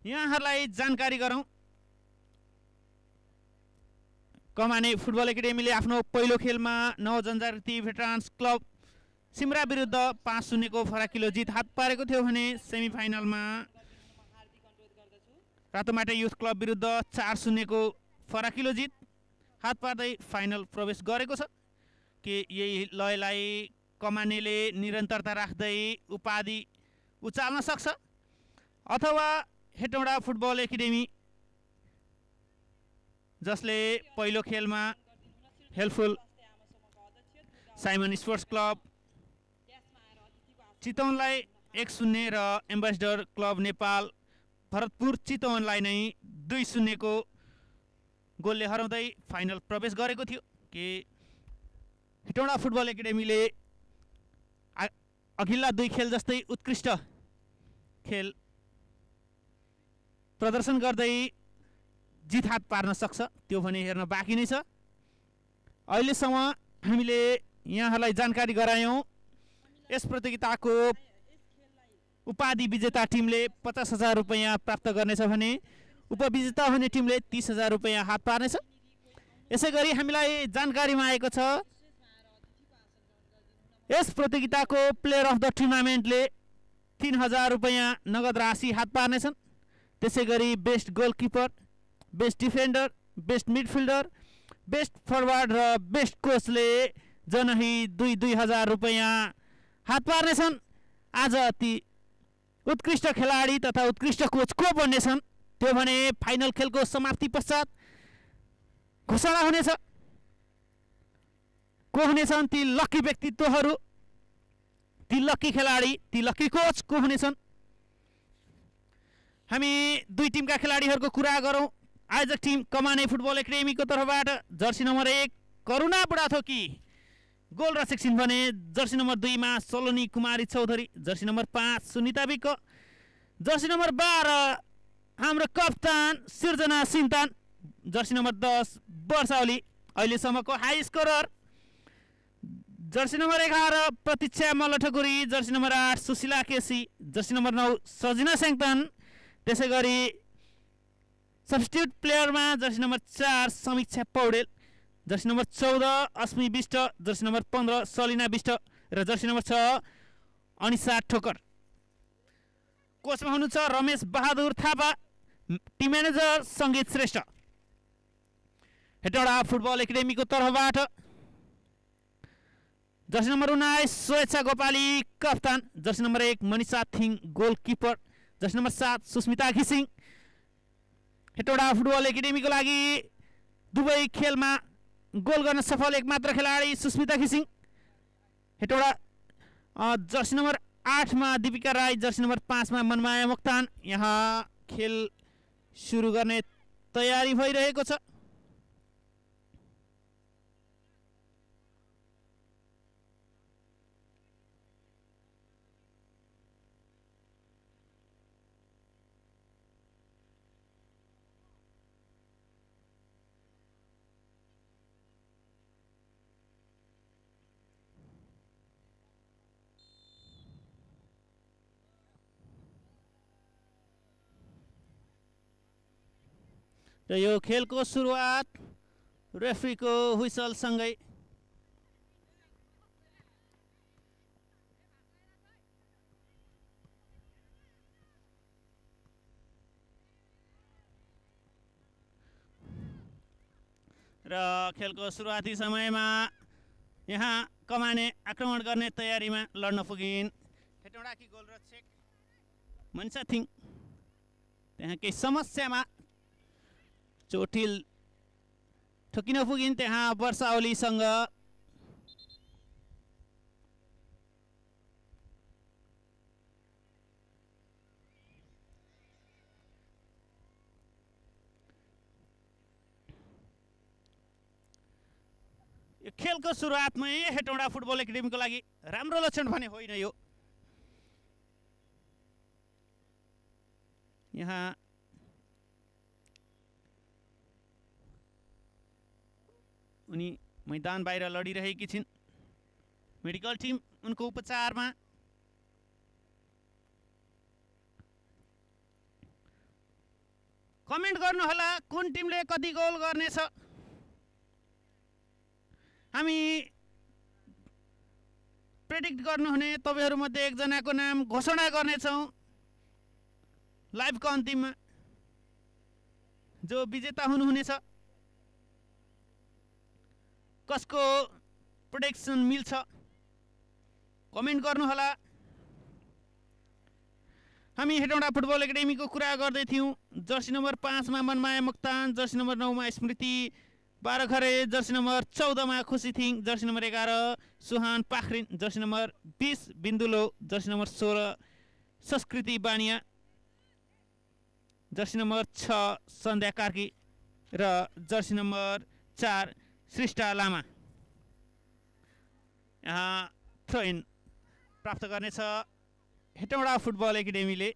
यहाँहरूलाई जानकारी गरौँ, कमाने फुटबल एकाडेमीले आफ्नो पहिलो खेलमा नव जनजाति भेटरान्स क्लब सिमरा विरुद्ध 5-0 को फराकिलो जित हात पारेको थियो भने सेमिफाइनलमा रातोमाटे युथ क्लब विरुद्ध 4-0 को फराकिलो जित हात पार्दै फाइनल प्रवेश गरेको छ। के यही लयलाई कमानेले निरन्तरता राख्दै उपाधि उचाल्न सक्छ अथवा हेटौँडा फुटबल एकाडेमी जसले पहिलो खेलमा हेल्पफुल साइमन स्पोर्ट्स क्लब चितवनलाई 1-0 र एम्बेसडर क्लब नेपाल भरतपुर चितवनलाई नै 2-0 को गोलले हराउँदै फाइनल प्रवेश गरेको थियो। के हेटौँडा फुटबल एकाडेमीले अघिल्ला 2 खेल जस्तै उत्कृष्ट खेल प्रदर्शन गर्दै जित हात पार्न सक्छ त्यो भने हेर्न बाँकी नै छ। अहिलेसम्म हामीले यहाँहरूलाई जानकारी गरायौँ, यस प्रतियोगिताको उपाधि विजेता टिमले 50,000 रुपैयाँ प्राप्त गर्नेछ भने उपविजेता हुने टिमले 30,000 रुपैयाँ हात पार्नेछ। यसै गरी हामीलाई जानकारीमा आएको छ यस प्रतियोगिताको प्लेयर अफ द टुर्नामेन्टले 3,000 रुपैयाँ नगद राशि हात पार्नेछन्। त्यसै गरी best goalkeeper, best defender, best midfielder, best forward र बेस्ट कोचले जनही 2,000 रुपैयाँ हात पार्नेछन्। आज ती उत्कृष्ट खेलाडी तथा उत्कृष्ट कोच को बन्नेछन् त्यो भने फाइनल खेलको समाप्ति पश्चात घोषणा हुनेछ। को हुनेछन् ती लकी व्यक्तित्वहरू, ती लकी खेलाडी, ती लकी कोच को हुनेछन्। हामी 2 टिमका खेलाडीहरूको कुरा गरौँ। आयोजक टिम कमाने फुटबल एकाडेमीको तर्फबाट जर्सी नम्बर 1 करुणा बुढाथोकी गोलरक्षक छिन् भने जर्सी नम्बर 2 मा Saloni Kumari Chaudhary, jersey number 5 Sunita Bik, jersey number 12 हाम्रो कप्तान सिर्जना सिन्तान, जर्सी नम्बर 10 वर्षावली अहिलेसम्मको high scorer, Jersey number 11 Pratiksha Mallathakuri, jersey number 8 Sushila KC, jersey number 9 Sajina Sengtan. त्यसै गरी सब्स्टिट्युट प्लेयरमा jersey number 4 Samiksha Paudel, jersey number 14 Asmi Bista, jersey number 15 Salina Bista र जर्सी नम्बर 6 अनिसा ठोकर। कोचमा हुनुहुन्छ Ramesh Bahadur Thapa, team manager Sangeet Shrestha. Hetauda football एकाडेमीको तर्फबाट जर्सी नम्बर 19 स्वेच्छा गोपाली कप्तान, jersey number 1 Manisha Thing goalkeeper, jersey number 7 Susmita घिसिङ। हेटौँडा फुटबल एकाडेमीको लागि दुवै खेलमा गोल गर्न सफल एकमात्र खेलाडी सुस्मिता घिसिङ। हेटौँडा जर्सी नम्बर 8 मा दीपिका राई, जर्सी नम्बर 5 मा मनमाया मोक्तान। यहाँ खेल सुरु गर्ने तयारी भइरहेको छ। र यो खेलको सुरुवात रेफ्रीको हुइसल सँगै र खेलको सुरुवाती समयमा यहाँ कमाने आक्रमण गर्ने तयारीमा लड्न पुगिन् हेटौँडाकी गोलरक्षक मनिषा थिङ। त्यहाँ केही समस्यामा चोटिल ठोकिन पुगिन्, त्यहाँ वर्षावलीसँग यो खेलको सुरुवातमै हेटौँडा फुटबल एकाडेमीको लागि राम्रो लक्षण भने होइन। यो यहाँ उनी मैदान बाहिर लडिरहेकी छिन्। मेडिकल टिम उनको उपचारमा। कमेन्ट गर्नुहोला कुन टिमले कति गोल गर्नेछ। हामी प्रेडिक्ट गर्नुहुने तपाईहरुमध्ये एकजनाको नाम घोषणा गर्नेछौँ लाइभको अन्तिममा, जो विजेता हुनुहुनेछ। कसको प्रेडिक्सन मिल्छ कमेन्ट गर्नुहोला। हामी हेटौँडा फुटबल एकाडेमीको कुरा गर्दै थियौँ। जर्सी नम्बर 5 मा मनमाया मोक्तान, जर्सी नम्बर 9 मा स्मृति बारखरे, जर्सी नम्बर 14 मा Khushi Thing, jersey number 11 Suhan Pakhrin, jersey number 20 Bindulo, jersey number 16 Sanskriti बानिया, जर्सी नम्बर 6 सन्ध्या कार्की र जर्सी नम्बर 4 सृष्टा लामा। यहाँ थ्रो इन प्राप्त गर्नेछ हेटौँडा फुटबल एकाडेमीले।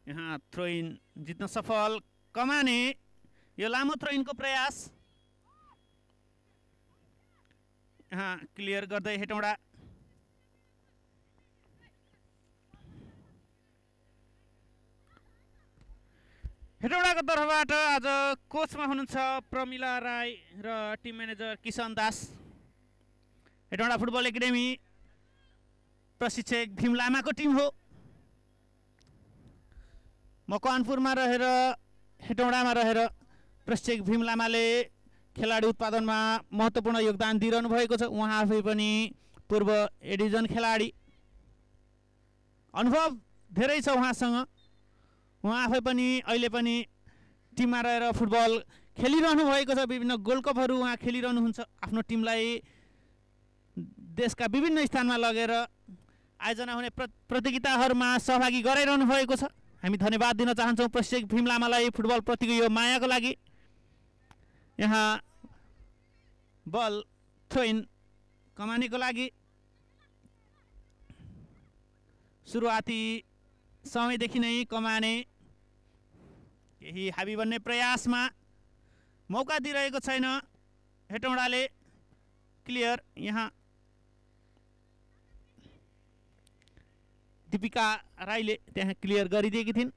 यहाँ थ्रो इन जित्न सफल कमाने। यो लामो थ्रो इनको प्रयास यहाँ क्लियर गर्दै हेटौँडा। हेटौँडाको तर्फबाट आज कोचमा हुनुहुन्छ प्रमिला राई र टिम म्यानेजर किसन दास। हेटौँडा फुटबल एकाडेमी प्रशिक्षक भीम लामाको टिम हो। मकवानपुरमा रहेर हेटौँडामा रहेर प्रशिक्षक भीम लामाले खेलाडी उत्पादनमा महत्त्वपूर्ण योगदान दिइरहनु भएको छ। उहाँ आफै पनि पूर्व ए डिभिजन खेलाडी, अनुभव धेरै छ उहाँसँग। उहाँ आफै पनि अहिले पनि टिममा रहेर फुटबल खेलिरहनु भएको छ। विभिन्न गोल्ड कपहरू उहाँ खेलिरहनुहुन्छ। आफ्नो टिमलाई देशका विभिन्न स्थानमा लगेर आयोजना हुने प्रतियोगिताहरूमा सहभागी गराइरहनु भएको छ। हामी धन्यवाद दिन चाहन्छौँ प्रशिक्षक भीम लामालाई फुटबल प्रतिको यो मायाको लागि। यहाँ बल थ्रो इन कमानेको लागि सुरुवाती समयदेखि नै कमाने केही हाबी बन्ने प्रयासमा मौका दिइरहेको छैन हेटौँडाले। क्लियर यहाँ दीपिका राईले त्यहाँ क्लियर गरिदिएकी थिइन्।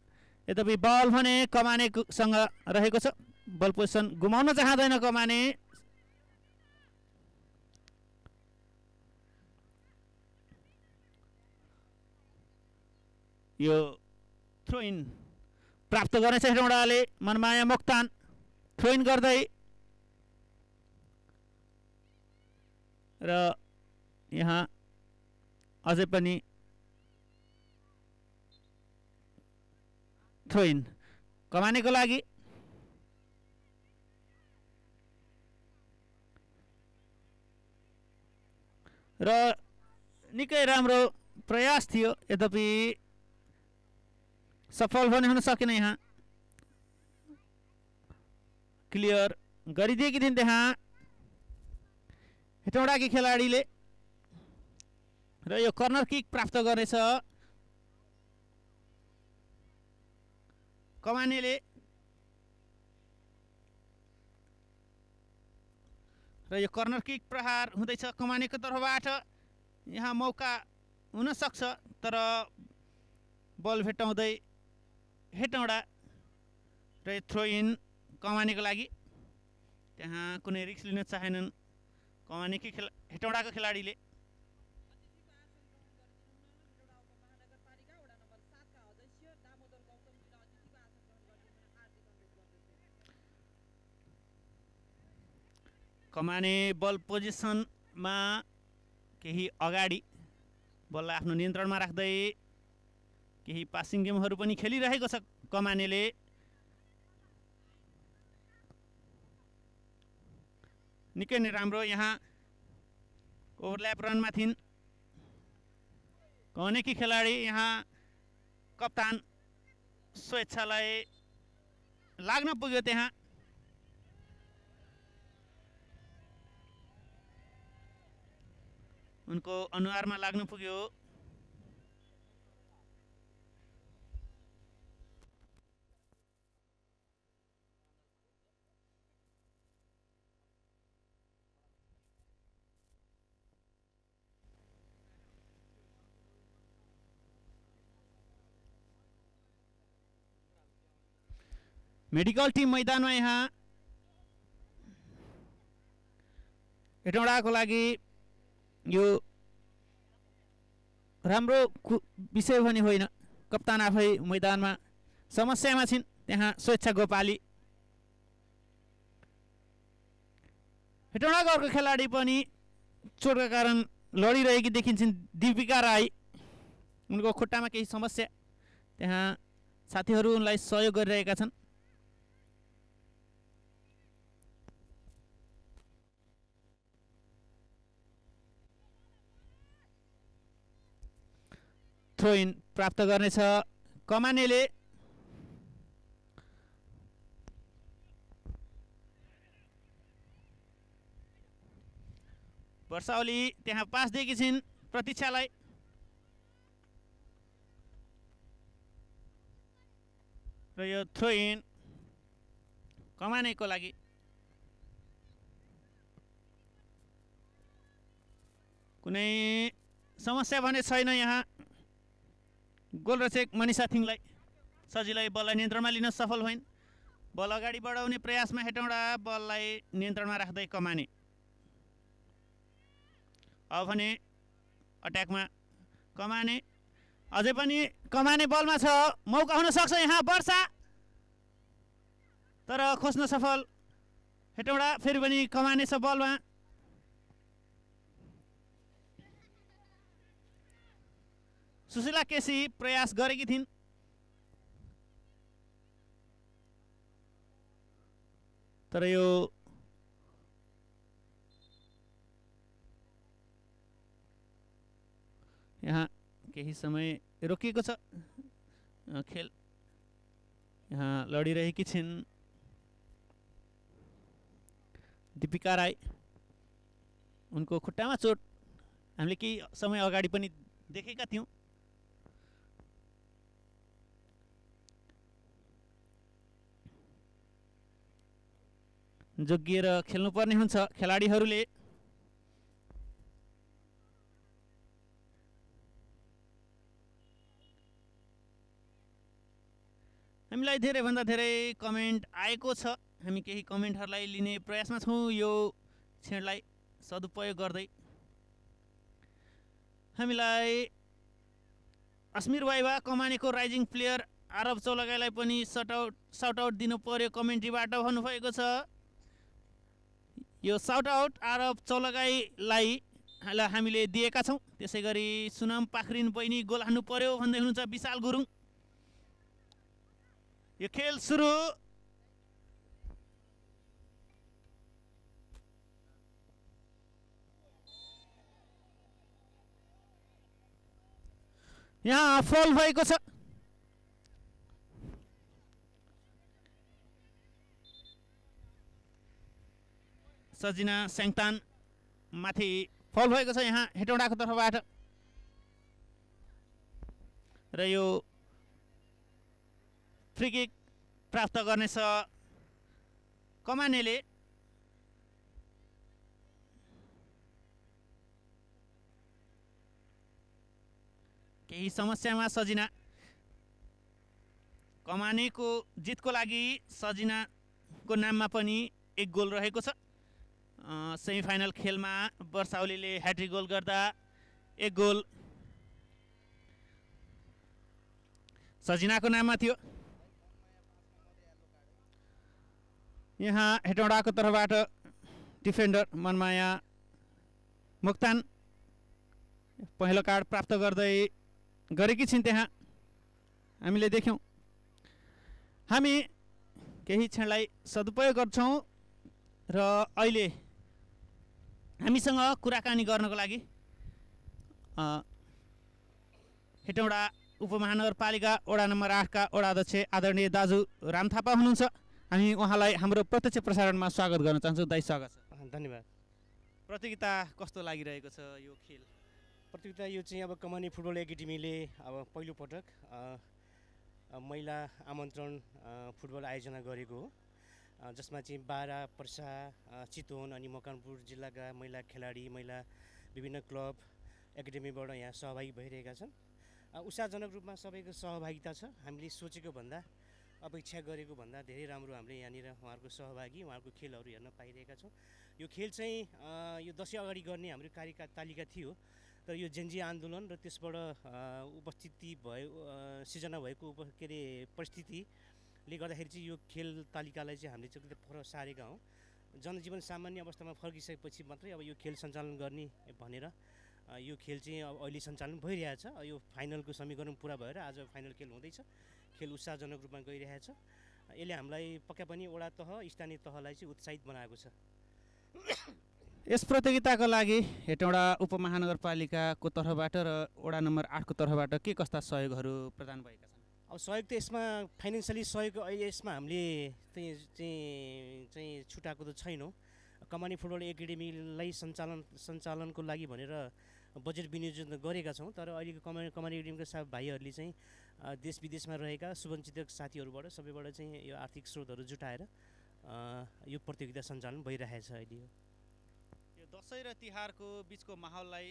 यद्यपि बल भने कमानेसँग रहेको छ। बल पोजिसन गुमाउन चाहँदैन कमाने। यो थ्रो इन प्राप्त गर्नेछ हेटौँडाले। मनमाया मोक्तान थ्रो इन गर्दै र यहाँ अझै पनि थ्रो इन कमानेको लागि। र निकै राम्रो प्रयास थियो, यद्यपि सफल पनि हुन सकेन। यहाँ क्लियर गरिदिएकी थिइन् त्यहाँ हेटौँडाकी खेलाडीले र यो कर्नर किक प्राप्त गर्नेछ कमानेले। र यो कर्नर किक प्रहार हुँदैछ कमानेको तर्फबाट। यहाँ मौका हुन सक्छ तर बल भेटाउँदै हेटौँडा र थ्रो इन कमानेको लागि। त्यहाँ कुनै रिस्क लिन चाहेनन् कमानेकी हेटौँडाको खेलाडीले। कमाने बल पोजिसनमा केही अगाडि बललाई आफ्नो नियन्त्रणमा राख्दै केही पासिङ गेमहरू पनि खेलिरहेको छ कमानेले। निकै नै राम्रो यहाँ ओभरल्याप रनमा थिइन् कमानेकी खेलाडी। यहाँ कप्तान स्वेच्छालाई लाग्न पुग्यो, त्यहाँ उनको अनुहारमा लाग्न पुग्यो। मेडिकल टिम मैदानमा यहाँ हेटौँडाको लागि यो राम्रो विषय पनि होइन। कप्तान आफै मैदानमा समस्यामा छिन्। त्यहाँ स्वेच्छा गोपाली हेटौँडाको खेलाडी पनि चोटका कारण लडिरहेकी देखिन्छन्। दीपिका राई उनको खुट्टामा केही समस्या, त्यहाँ साथीहरू उनलाई सहयोग गरिरहेका छन्। थ्रो इन प्राप्त गर्नेछ कमानेले। वर्षावली त्यहाँ पास दिएकी छिन् प्रतीक्षालाई। र यो थ्रो इन कमानेको लागि। कुनै समस्या भने छैन यहाँ। गोलरक्षक मनिषा थिङलाई सजिलै बललाई नियन्त्रणमा लिन सफल भइन्। बल अगाडि बढाउने प्रयासमा हेटौँडा, बललाई नियन्त्रणमा राख्दै कमाने। अब भने अट्याकमा कमाने, अझै पनि कमाने बलमा छ। मौका हुन सक्छ यहाँ। वर्षा तर खोज्न सफल हेटौँडा। फेरि पनि कमाने छ बलमा। सुशीला केसी प्रयास गरेकी थिइन्। तर यो यहाँ केही समय रोकिएको छ खेल। यहाँ लडिरहेकी छिन् दीपिका राई। उनको खुट्टामा चोट हामीले केही समय अगाडि पनि देखेका थियौँ। जोगिएर खेल्नुपर्ने हुन्छ खेलाडीहरूले। हामीलाई धेरैभन्दा धेरै कमेन्ट आएको छ। हामी केही कमेन्टहरूलाई लिने प्रयासमा छौँ यो क्षणलाई सदुपयोग गर्दै। हामीलाई अस्मिर वाइवा कमानेको राइजिङ प्लेयर आरब चौलगाईलाई पनि साउट आउट दिनु पर्यो कमेन्ट्रीबाट भन्नुभएको छ। यो साउट आउट आरब चौलगाईलाई हामीले दिएका छौँ। त्यसै गरी सुनम पाखरिन बहिनी गोल हान्नु पर्यो भन्दै हुनुहुन्छ विशाल गुरुङ। यो खेल सुरु। यहाँ फल भएको छ। सजिना स्याङतान माथि फल भएको छ यहाँ हेटौँडाको तर्फबाट। र यो फ्री किक प्राप्त गर्नेछ कमानेले। केही समस्यामा सजिना। कमानेको जितको लागि सजिनाको नाममा पनि एक गोल रहेको छ। सेमिफाइनल खेलमा वर्षावलीले ह्याट्रिक गोल गर्दा एक गोल सजिनाको नाममा थियो। यहाँ हेटौँडाको तर्फबाट डिफेन्डर मनमाया मोक्तान पहिलो कार्ड प्राप्त गर्दै गरेकी छिन्। त्यहाँ हामीले देख्यौँ। हामी केही क्षणलाई सदुपयोग गर्छौँ र अहिले हामीसँग कुराकानी गर्नको लागि हेटौँडा उपमहानगरपालिका वडा नम्बर 8 का वडा अध्यक्ष आदरणीय दाजु राम थापा हुनुहुन्छ। हामी उहाँलाई हाम्रो प्रत्यक्ष प्रसारणमा स्वागत गर्न चाहन्छौँ। दाइ स्वागत छ। धन्यवाद। प्रतियोगिता कस्तो लागिरहेको छ यो खेल? प्रतियोगिता यो चाहिँ अब कमानी फुटबल एकाडेमीले अब पहिलो पटक महिला आमन्त्रण फुटबल आयोजना गरेको हो, जसमा चाहिँ बारा, पर्सा, चितवन अनि मकवानपुर जिल्लाका महिला खेलाडी, महिला विभिन्न क्लब एकाडेमीबाट यहाँ सहभागी भइरहेका छन्। उत्साहजनक रूपमा सबैको सहभागिता छ। हामीले सोचेको भन्दा अपेक्षा गरेको भन्दा धेरै राम्रो हामीले यहाँनिर उहाँहरूको सहभागी उहाँहरूको खेलहरू हेर्न पाइरहेका छौँ। यो खेल चाहिँ यो दसैँ अगाडि गर्ने हाम्रो कार्यतालिका थियो, तर यो जेन्जी आन्दोलन र त्यसबाट उपस्थिति भयो सिर्जना भएको परिस्थितिले गर्दाखेरि चाहिँ यो खेल तालिकालाई चाहिँ हामीले चाहिँ पर सारेका हौँ। जनजीवन सामान्य अवस्थामा फर्किसकेपछि मात्रै अब यो खेल सञ्चालन गर्ने भनेर यो खेल चाहिँ अब अहिले सञ्चालन भइरहेछ। यो फाइनलको समीकरण पुरा भएर आज फाइनल खेल हुँदैछ। खेल उत्साहजनक रूपमा गइरहेछ। यसले हामीलाई पक्का पनि वडा तह स्थानीय तहलाई चाहिँ उत्साहित बनाएको छ। यस प्रतियोगिताको लागि हेटौँडा उपमहानगरपालिकाको तर्फबाट र वडा नम्बर 8 को तर्फबाट के कस्ता सहयोगहरू प्रदान भएका छन्? अब सहयोग त यसमा फाइनेन्सियली सहयोग अहिले यसमा हामीले चाहिँ छुटाएको त छैनौँ। कमानी फुटबल एकाडेमीलाई सञ्चालनको लागि भनेर बजेट विनियोजन गरेका छौँ, तर अहिलेको कमानी एकाडेमीका भाइहरूले चाहिँ देश विदेशमा रहेका शुभचिन्तक साथीहरूबाट सबैबाट चाहिँ यो आर्थिक स्रोतहरू जुटाएर यो प्रतियोगिता सञ्चालन भइरहेछ। अहिले यो दसैँ र तिहारको बिचको माहौललाई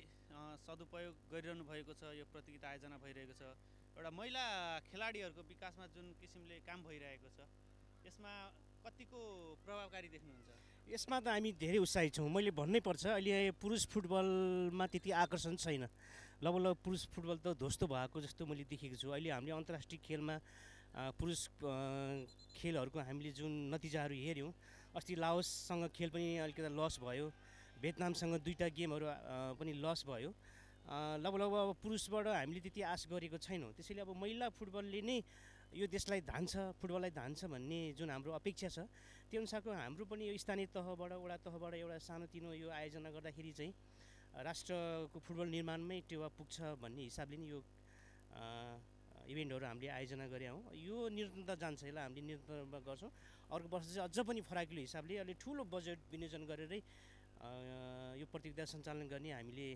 सदुपयोग गरिरहनु भएको छ। यो प्रतियोगिता आयोजना भइरहेको छ। एउटा महिला खेलाडीहरूको विकासमा जुन किसिमले काम भइरहेको छ, यसमा कतिको प्रभावकारी देख्नुहुन्छ? यसमा त हामी धेरै उत्साहित छौँ। मैले भन्नै पर्छ, अहिले पुरुष फुटबलमा त्यति आकर्षण छैन। लगभग पुरुष फुटबल त ध्वस्त भएको जस्तो मैले देखेको छु। अहिले हामीले अन्तर्राष्ट्रिय खेलमा पुरुष खेलहरूको हामीले जुन नतिजाहरू हेऱ्यौँ, अस्ति लाओससँग खेल पनि अलिकति लस भयो, भियतनामसँग 2टा गेमहरू पनि लस भयो। लगभग अब पुरुषबाट हामीले त्यति आश गरेको छैनौँ। त्यसैले अब महिला फुटबलले नै यो देशलाई धान्छ, फुटबललाई धान्छ भन्ने जुन हाम्रो अपेक्षा छ, त्यो अनुसारको हाम्रो पनि यो स्थानीय तहबाट वडा तहबाट एउटा सानोतिनो यो आयोजना गर्दाखेरि चाहिँ राष्ट्रको फुटबल निर्माणमै टेवा पुग्छ भन्ने हिसाबले नि यो इभेन्टहरू हामीले आयोजना गरे हौँ। यो निरन्तर जान्छ, यसलाई हामीले निरन्तर गर्छौँ। अर्को वर्ष चाहिँ अझ पनि फराकिलो हिसाबले अलि ठुलो बजेट विनियोजन गरेरै यो प्रतियोगिता सञ्चालन गर्ने हामीले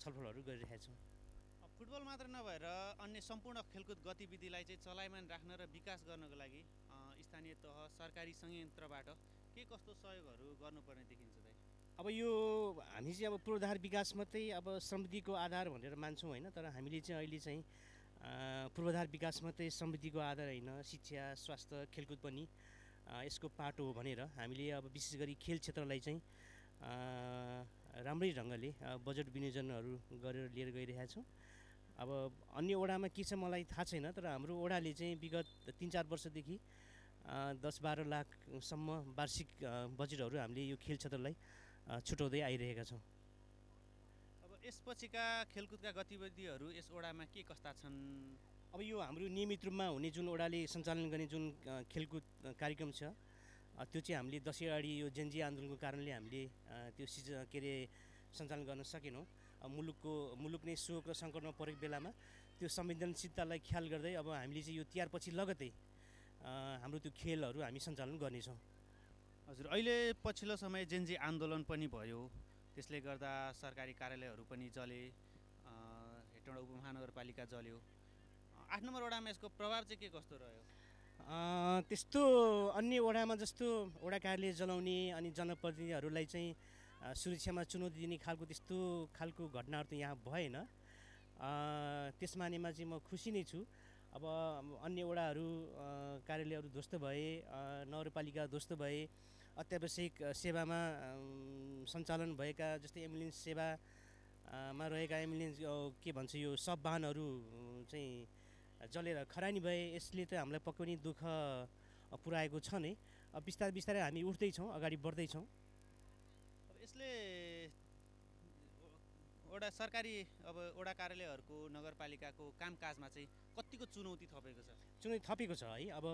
छलफलहरू गरिरहेका छौँ। फुटबल मात्र नभएर अन्य सम्पूर्ण खेलकुद गतिविधिलाई चाहिँ चलायमान राख्न र विकास गर्नको लागि स्थानीय तह सरकारी संयन्त्रबाट के कस्तो सहयोगहरू गर्नुपर्ने देखिन्छ त? अब यो हामी चाहिँ अब पूर्वाधार विकास मात्रै अब समृद्धिको आधार भनेर मान्छौँ होइन, तर हामीले चाहिँ अहिले चाहिँ पूर्वाधार विकास मात्रै समृद्धिको आधार होइन, शिक्षा स्वास्थ्य खेलकुद पनि यसको पाटो हो भनेर हामीले अब विशेष गरी खेल क्षेत्रलाई चाहिँ राम्रै ढङ्गले बजेट विनियोजनहरू गरेर लिएर गइरहेका छौँ। अब अन्य वडामा के छ मलाई थाहा छैन, तर हाम्रो वडाले चाहिँ विगत 3-4 वर्षदेखि 10-12 लाखसम्म वार्षिक बजेटहरू हामीले यो खेल क्षेत्रलाई छुटाउँदै आइरहेका छौँ। अब यसपछिका खेलकुदका गतिविधिहरू यस वडामा के कस्ता छन्? अब यो हाम्रो नियमित रूपमा हुने जुन वडाले सञ्चालन गर्ने जुन खेलकुद कार्यक्रम छ, त्यो चाहिँ हामीले दसैँ अगाडि यो जेन्जी आन्दोलनको कारणले हामीले त्यो सञ्चालन गर्न सकेनौँ। मुलुक नै शोक र सङ्कटमा परेको बेलामा त्यो संवेदनशीलतालाई ख्याल गर्दै अब हामीले चाहिँ यो तिहारपछि लगतै हाम्रो त्यो खेलहरू हामी सञ्चालन गर्नेछौँ। हजुर, अहिले पछिल्लो समय जेन्जी आन्दोलन पनि भयो, त्यसले गर्दा सरकारी कार्यालयहरू पनि जले, हेटौँडा उपमहानगरपालिका जल्यो। 8 नम्बर वडामा यसको प्रभाव चाहिँ के कस्तो रह्यो? त्यस्तो अन्य वडामा जस्तो वडा कार्यालय जलाउने अनि जनप्रतिनिधिहरूलाई चाहिँ सुरक्षामा चुनौती दिने त्यस्तो खालको घटनाहरू त यहाँ भएन। त्यस मानेमा चाहिँ म खुसी नै छु। अब अन्य वडाहरू कार्यालयहरू ध्वस्त भए, नगरपालिका ध्वस्त भए, अत्यावश्यक सेवामा सञ्चालन भएका जस्तै एम्बुलेन्स सेवामा रहेका एम्बुलेन्स के भन्छ यो सब वाहनहरू चाहिँ जलेर खरानी भए, यसले त हामीलाई पक्कै पनि दुःख पुर्याएको छ नै। अब बिस्तारै हामी उठ्दैछौँ, अगाडि बढ्दैछौँ। अब यसले सरकारी वडा कार्यालयहरूको नगरपालिकाको कामकाजमा चाहिँ कतिको चुनौती थपेको छ? चुनौती थपेको छ है। अब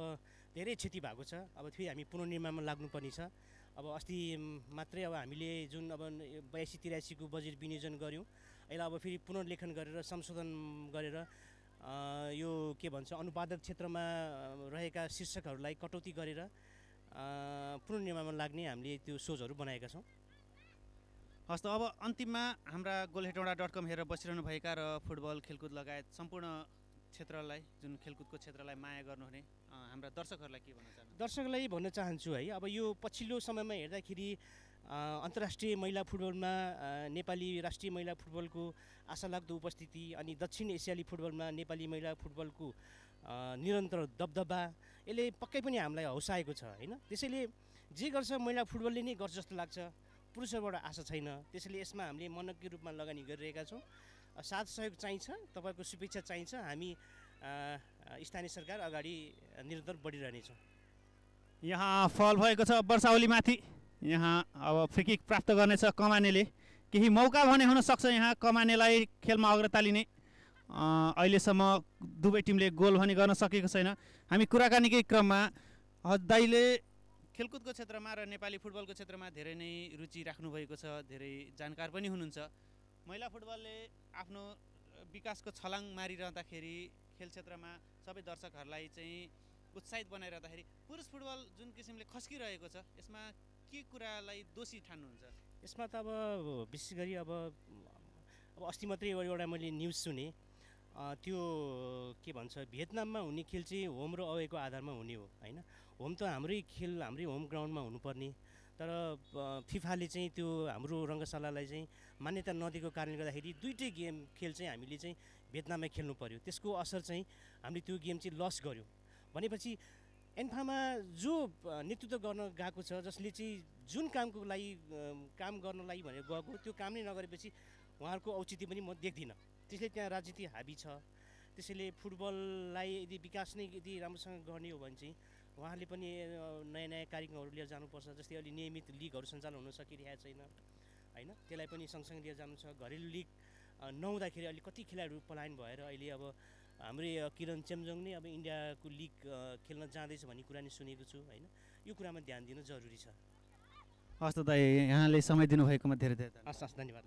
धेरै क्षति भएको छ। अब फेरि हामी पुनर्निर्माणमा लाग्नुपर्ने छ। अब अस्ति मात्रै अब हामीले जुन अब 82-83 को बजेट विनियोजन गऱ्यौँ, यसलाई अब फेरि पुनर्लेखन गरेर संशोधन गरेर यो के भन्छ अनुपादक क्षेत्रमा रहेका शीर्षकहरूलाई कटौती गरेर पुनर्निर्माणमा लाग्ने हामीले त्यो सोचहरू बनाएका छौँ। हस् त, अब अन्तिममा हाम्रा गोलहेटौँडा.com हेरेर बसिरहनुभएका र फुटबल खेलकुद लगायत सम्पूर्ण क्षेत्रलाई, जुन खेलकुदको क्षेत्रलाई माया गर्नुहुने हाम्रा दर्शकहरूलाई के भन्न चाहनुहुन्छ? दर्शकलाई भन्न चाहन्छु है, अब यो पछिल्लो समयमा हेर्दाखेरि अन्तर्राष्ट्रिय महिला फुटबलमा नेपाली राष्ट्रिय महिला फुटबलको आशालाग्दो उपस्थिति अनि दक्षिण एसियाली फुटबलमा नेपाली महिला फुटबलको निरन्तर दबदबा यसले पक्कै पनि हामीलाई हौसाएको छ होइन। त्यसैले जे गर्छ महिला फुटबलले नै गर्छ जस्तो लाग्छ, पुरुषहरूबाट आशा छैन। त्यसैले यसमा हामीले मनकी रूपमा लगानी गरिरहेका छौँ। साथ सहयोग चाहिन्छ, तपाईँको शुभेच्छा चाहिन्छ। हामी स्थानीय सरकार अगाडि निरन्तर बढिरहनेछौँ। यहाँ फल भएको छ वर्षावलीमाथि। यहाँ अब फ्री किक प्राप्त गर्नेछ कमानेले। केही मौका भने हुनसक्छ यहाँ कमानेलाई खेलमा अग्रता लिने। अहिलेसम्म दुवै टिमले गोल भने गर्न सकेको छैन। हामी कुराकानीकै क्रममा दाइले खेलकुदको क्षेत्रमा र नेपाली फुटबलको क्षेत्रमा धेरै नै रुचि राख्नुभएको छ, धेरै जानकार पनि हुनुहुन्छ। महिला फुटबलले आफ्नो विकासको छलाङ मारिरहँदाखेरि खेल क्षेत्रमा सबै दर्शकहरूलाई चाहिँ उत्साहित बनाइरहँदाखेरि पुरुष फुटबल जुन किसिमले खस्किरहेको छ, यसमा के कुरालाई दोषी ठान्नुहुन्छ? यसमा त अब विशेष गरी अब अस्ति मात्रै एउटा मैले न्युज सुने, त्यो के भन्छ भियतनाममा हुने खेल चाहिँ होम र अवेको आधारमा हुने हो होइन। होम त हाम्रै खेल हाम्रै होम ग्राउन्डमा हुनुपर्ने, तर फिफाले चाहिँ त्यो हाम्रो रङ्गशालालाई चाहिँ मान्यता नदिएको कारणले गर्दाखेरि दुईटै खेल चाहिँ हामीले चाहिँ भियतनाममै खेल्नु पर्यो। त्यसको असर चाहिँ हामीले त्यो गेम चाहिँ लस गऱ्यौँ। भनेपछि एन्फामा जो नेतृत्व गर्न गएको छ, जसले चाहिँ जुन कामको लागि काम गर्नलाई भनेर गएको, त्यो काम नै नगरेपछि उहाँहरूको औचित्य पनि म देख्दिनँ। त्यसले त्यहाँ राजनीति हाबी छ। त्यसैले फुटबललाई यदि विकास नै यदि राम्रोसँग गर्ने हो भने चाहिँ उहाँहरूले पनि नयाँ नयाँ कार्यक्रमहरू लिएर जानुपर्छ। जस्तै अहिले नियमित लिगहरू सञ्चालन हुन सकिरहेको छैन होइन, त्यसलाई पनि सँगसँगै लिएर जानु छ। घरेलु लिग नहुँदाखेरि अहिले कति खेलाडीहरू पलायन भएर अहिले अब हाम्रै किरण चेम्जोङ नै अब इन्डियाको लिग खेल्न जाँदैछ भन्ने कुरा नै सुनेको छु होइन। यो कुरामा ध्यान दिनु जरुरी छ। हस् त दाइ, यहाँले समय दिनुभएकोमा धेरै धेरै हस् धन्यवाद।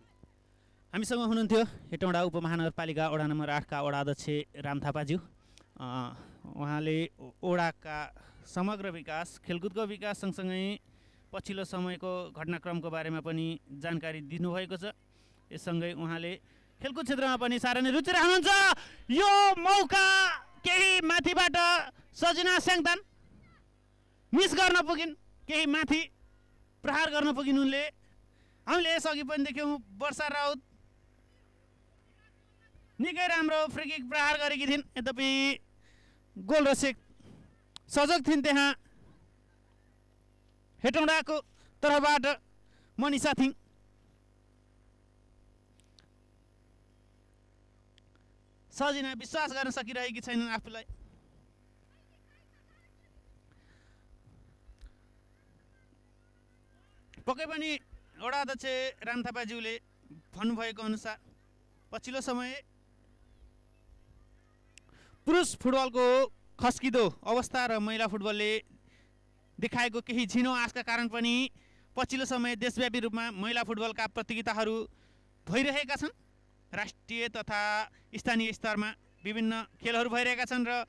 हामीसँग हुनुहुन्थ्यो हेटौँडा उपमहानगरपालिका वडा नम्बर 8 का वडा अध्यक्ष राम थापाज्यू। उहाँले वडाका समग्र विकास, खेलकुदको विकास सँगसँगै पछिल्लो समयको घटनाक्रमको बारेमा पनि जानकारी दिनुभएको छ। यससँगै उहाँले खेलकुद क्षेत्रमा पनि साह्रै नै रुचि राख्नुहुन्छ। यो मौका केही माथिबाट सजिना स्याङतान मिस गर्न पुगिन्, केही माथि प्रहार गर्न पुगिन् उनले। हामीले यसअघि पनि देख्यौँ वर्षा राउत निकै राम्रो फ्री किक प्रहार गरेकी थिइन्, यद्यपि गोल रक्षक सजग थिइन् त्यहाँ हेटौँडाको तर्फबाट मनिषा थिङ। सजिना विश्वास गर्न सकिरहेकी छैनन् आफूलाई। पक्कै पनि वडा अध्यक्ष राम थापाज्यूले भन्नुभएको अनुसार पछिल्लो समय पुरुष फुटबलको खस्किदो अवस्था र महिला फुटबलले देखाएको केही झिनो आशका कारण पनि पछिल्लो समय देशव्यापी रूपमा महिला फुटबलका प्रतियोगिताहरू भइरहेका छन्। राष्ट्रिय तथा स्थानीय स्तरमा विभिन्न खेलहरू भइरहेका छन् र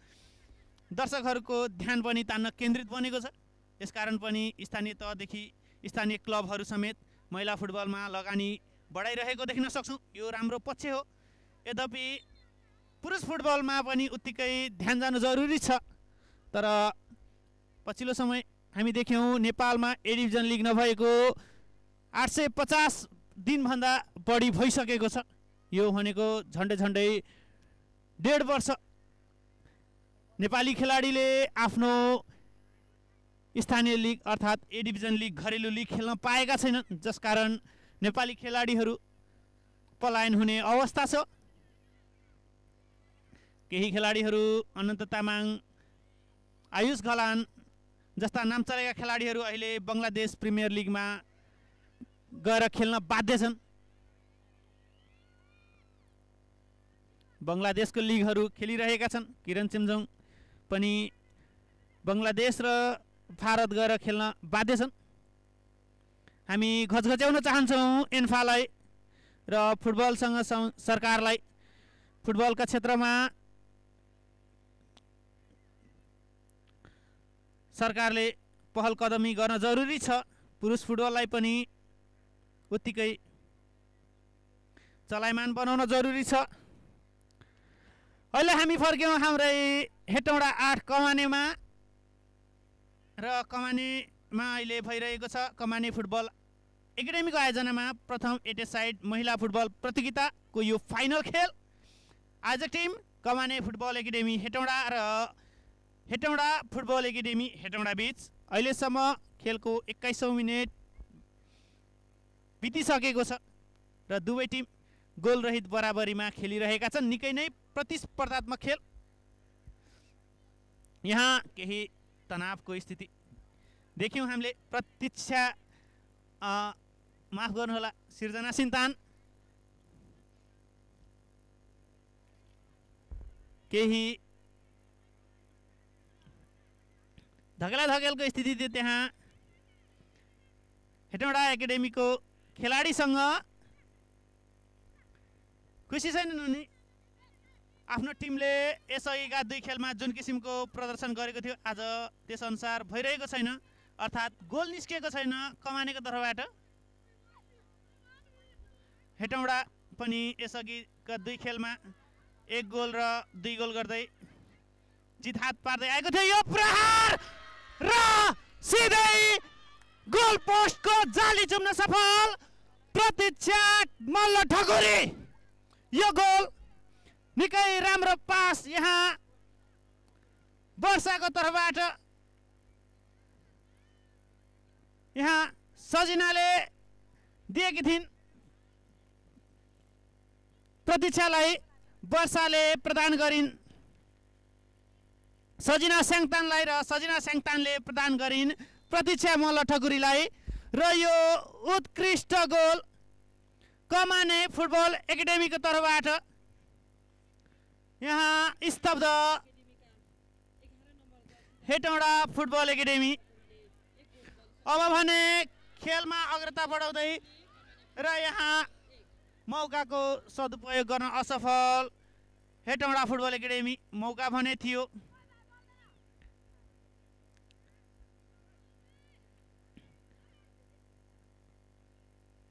दर्शकहरूको ध्यान पनि तान्न केन्द्रित बनेको छ। यसकारण पनि स्थानीय तहदेखि स्थानीय क्लबहरू समेत महिला फुटबलमा लगानी बढाइरहेको देख्न सक्छौँ। यो राम्रो पक्ष हो। यद्यपि पुरुष फुटबलमा पनि उत्तिकै ध्यान जानु जरुरी छ। तर पछिल्लो समय हामी देख्यौँ नेपालमा ए डिभिजन लिग नभएको 850 दिनभन्दा बढी भइसकेको छ। यो भनेको झन्डै झन्डै 1.5 वर्ष नेपाली खेलाडीले आफ्नो स्थानीय लिग अर्थात् ए डिभिजन लिग घरेलु लिग खेल्न पाएका छैनन्, जसकारण नेपाली खेलाडीहरू पलायन हुने अवस्था छ। केही खेलाडीहरू अनन्त तामाङ, आयुष घलान जस्ता नाम चलेका खेलाडीहरू अहिले बङ्गलादेश प्रिमियर लिगमा गएर खेल्न बाध्य छन्। बङ्गलादेशको लिगहरू खेलिरहेका छन्। किरण चेम्जोङ पनि बङ्गलादेश र भारत गएर खेल्न बाध्य छन्। हामी घचघच्याउन चाहन्छौँ एन्फालाई र फुटबलसँग सरकारलाई। फुटबलका क्षेत्रमा सरकारले पहल कदमी गर्न जरुरी छ। पुरुष फुटबललाई पनि उत्तिकै चलायमान बनाउन जरुरी छ। अहिले हामी फर्क्यौँ हाम्रै हेटौँडा 8 कमानेमा र कमानेमा अहिले भइरहेको छ कमाने फुटबल एकाडेमीको आयोजनामा प्रथम एटेसाइड महिला फुटबल प्रतियोगिताको यो फाइनल खेल। आयोजक टिम कमाने फुटबल एकाडेमी हेटौँडा र हेटौँडा फुटबल एकाडेमी हेटौँडा बीच अहिलेसम्म खेलको 21औं मिनेट बितिसकेको छ र दुवै टिम गोलरहित बराबरीमा खेलिरहेका छन्। निकै नै प्रतिस्पर्धात्मक खेल। यहाँ केही तनावको स्थिति देख्यौँ हामीले। प्रतीक्षा माफ गर्नुहोला सिर्जना सिन्तान केही धकेला धकेलको स्थिति थियो त्यहाँ। हेटौँडा एकाडेमीको खेलाडीसँग खुसी छैनन् उनी। आफ्नो टिमले यसअघिका 2 खेलमा जुन किसिमको प्रदर्शन गरेको थियो आज त्यसअनुसार भइरहेको छैन, अर्थात् गोल निस्किएको छैन कमानेको तर्फबाट। हेटौँडा पनि यसअघिका 2 खेलमा 1 गोल र 2 गोल गर्दै जित हात पार्दै आएको थियो। यो प्रहार र सिधै गोल पोस्टको जाली चुम्न सफल प्रतीक्षा मल्ल ठकुरी। यो गोल निकै राम्रो पास यहाँ वर्षाको तर्फबाट। यहाँ सजिनाले दिएकी थिइन् प्रतीक्षालाई, वर्षाले प्रदान गरिन् सजिना स्याङतानलाई र सजिना स्याङतानले प्रदान गरिन् प्रतीक्षा मल्ल ठकुरीलाई। र यो उत्कृष्ट गोल कमाने फुटबल एकाडेमीको तर्फबाट। यहाँ स्तब्ध हेटौँडा फुटबल एकाडेमी। अब भने खेलमा अग्रता बढाउँदै र यहाँ मौकाको सदुपयोग गर्न असफल हेटौँडा फुटबल एकाडेमी। मौका भने थियो।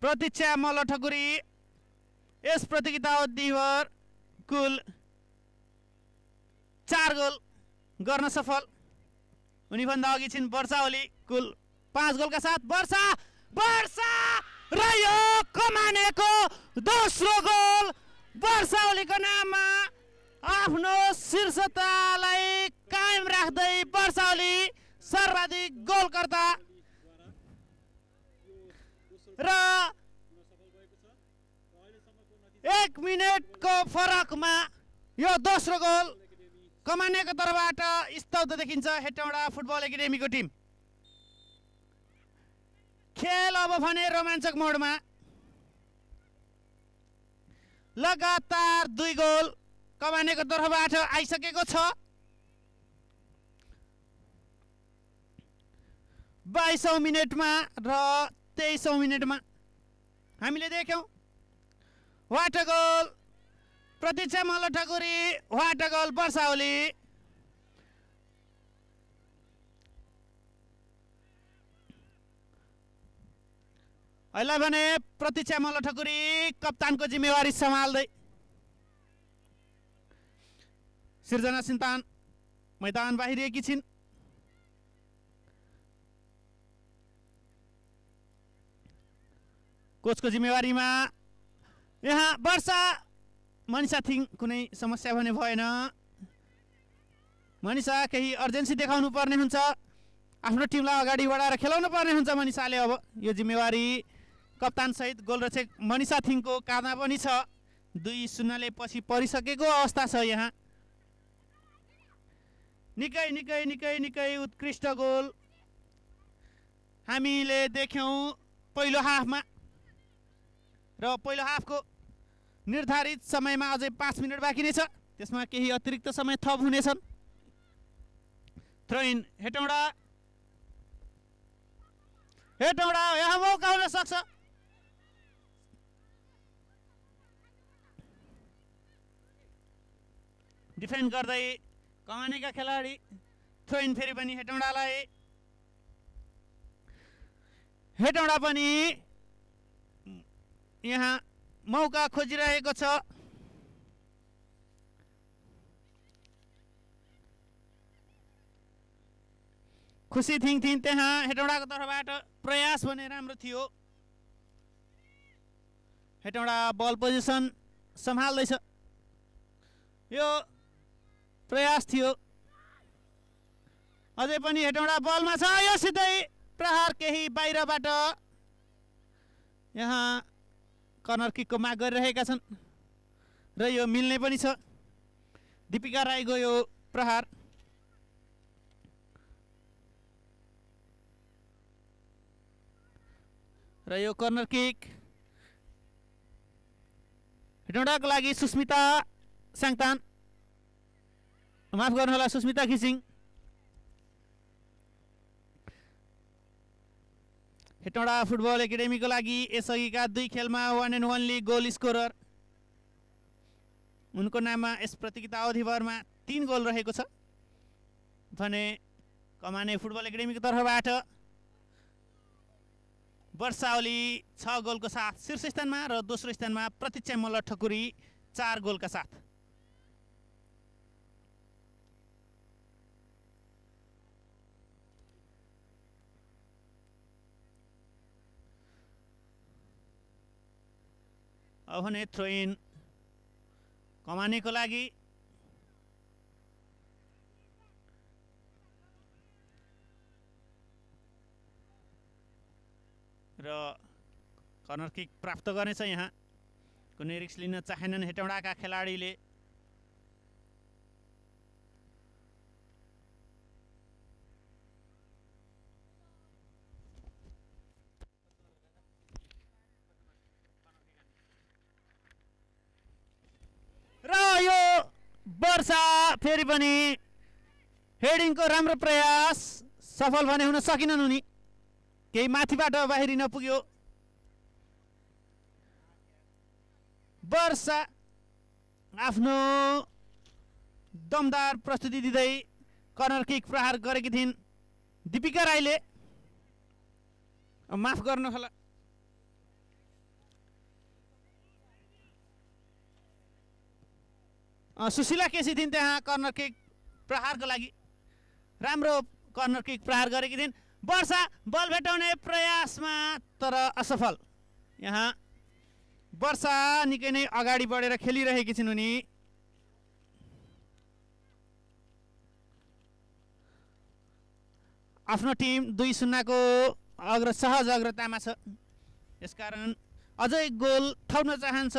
प्रतीक्षा मल्ल ठकुरी यस प्रतियोगिता अवधिभर कुल 4 गोल गर्न सफल। उनीभन्दा अघि छिन् वर्षा ओली कुल 5 गोलका साथ। वर्षा र यो कमानेको दोस्रो गोल वर्षा ओलीको नाममा। आफ्नो शीर्षतालाई कायम राख्दै वर्षा ओली सर्वाधिक गोलकर्ता र 1 मिनेटको फरकमा यो दोस्रो गोल कमानेको तर्फबाट स्तब्ध देखिन्छ हेटौँडा फुटबल एकाडेमीको टिम। खेल अब भने रोमाञ्चक मोडमा। लगातार 2 गोल कमानेको तर्फबाट आइसकेको छ। 22औं मिनेटमा र 23औं मिनेटमा हामीले देख्यौँ। वाट गोल प्रतीक्षा मल्ल ठकुरी, वाट गोल वर्षा ओली। अहिले भने प्रतीक्षा मल्ल ठकुरी कप्तानको जिम्मेवारी सम्हाल्दै। सिर्जना सिन्तान मैदान बाहिरिएकी छिन्। कोचको जिम्मेवारीमा यहाँ वर्षा। मनिषा थिङ कुनै समस्या भने भएन। मनिषा केही अर्जेन्सी देखाउनु पर्ने हुन्छ, आफ्नो टिमलाई अगाडि बढाएर खेलाउनु पर्ने हुन्छ मनिषाले। अब यो जिम्मेवारी कप्तानसहित गोलरक्षक मनिषा थिङको काँधमा पनि छ। 2-0 पछि परिसकेको अवस्था छ यहाँ। निकै निकै निकै निकै उत्कृष्ट गोल हामीले देख्यौँ पहिलो हाफमा। र पहिलो हाफको निर्धारित समयमा अझै 5 मिनट बाँकी नै छ। त्यसमा केही अतिरिक्त समय थप हुनेछन्। थ्रो इन हेटौँडा यहाँ मौका हुन सक्छ। डिफेन्ड गर्दै कमानेका खेलाडी। थ्रो इन फेरि पनि हेटौँडालाई। हेटौँडा पनि यहाँ मौका खोजिरहेको छ। खुसी थिङ त्यहाँ हेटौँडाको तर्फबाट प्रयास भने राम्रो थियो। हेटौँडा बल पोजिसन सम्हाल्दैछ। यो प्रयास थियो, अझै पनि हेटौँडा बलमा छ, यो सिधै प्रहार केही बाहिरबाट। यहाँ कर्नर किकको माग गरिरहेका छन् र यो मिल्ने पनि छ। दीपिका राईको यो प्रहार र यो कर्नर किक हेटौँडाको लागि सुस्मिता साङतान, माफ गर्नुहोला सुस्मिता घिसिङ। हेटौँडा फुटबल एकाडेमीको लागि यसअघिका 2 खेलमा 1 and only गोल स्कोरर। उनको नाममा यस प्रतियोगिता अवधिभरमा 3 गोल रहेको छ भने कमाने फुटबल एकाडेमीको तर्फबाट वर्षा ओली 6 गोलको साथ शीर्ष स्थानमा र दोस्रो स्थानमा प्रतीक्षा मल्ल ठकुरी 4 गोलका साथ। अब भने थ्रो इन कमानेको लागि। र कर्नर किक प्राप्त गर्नेछ। यहाँ कुनै रिस्क लिन चाहेनन् हेटौँडाका खेलाडीले। र यो वर्षा फेरि पनि हेडिङको राम्रो प्रयास सफल भने हुन सकिनन् उनी, केही माथिबाट बाहिरिन पुग्यो। वर्षा आफ्नो दमदार प्रस्तुति दिँदै कर्नर किक प्रहार गरेकी थिइन्। दीपिका राईले, माफ गर्नुहोला, सुशीला केसी थिइन् त्यहाँ कर्नर किक प्रहारको लागि। राम्रो कर्नर किक प्रहार गरेकी थिइन्। वर्षा बल भेटाउने प्रयासमा तर असफल। यहाँ वर्षा निकै नै अगाडि बढेर खेलिरहेकी छिन् उनी। आफ्नो टिम 2-0 को सहज अग्रतामा छ, यसकारण अझै गोल थप्न चाहन्छ।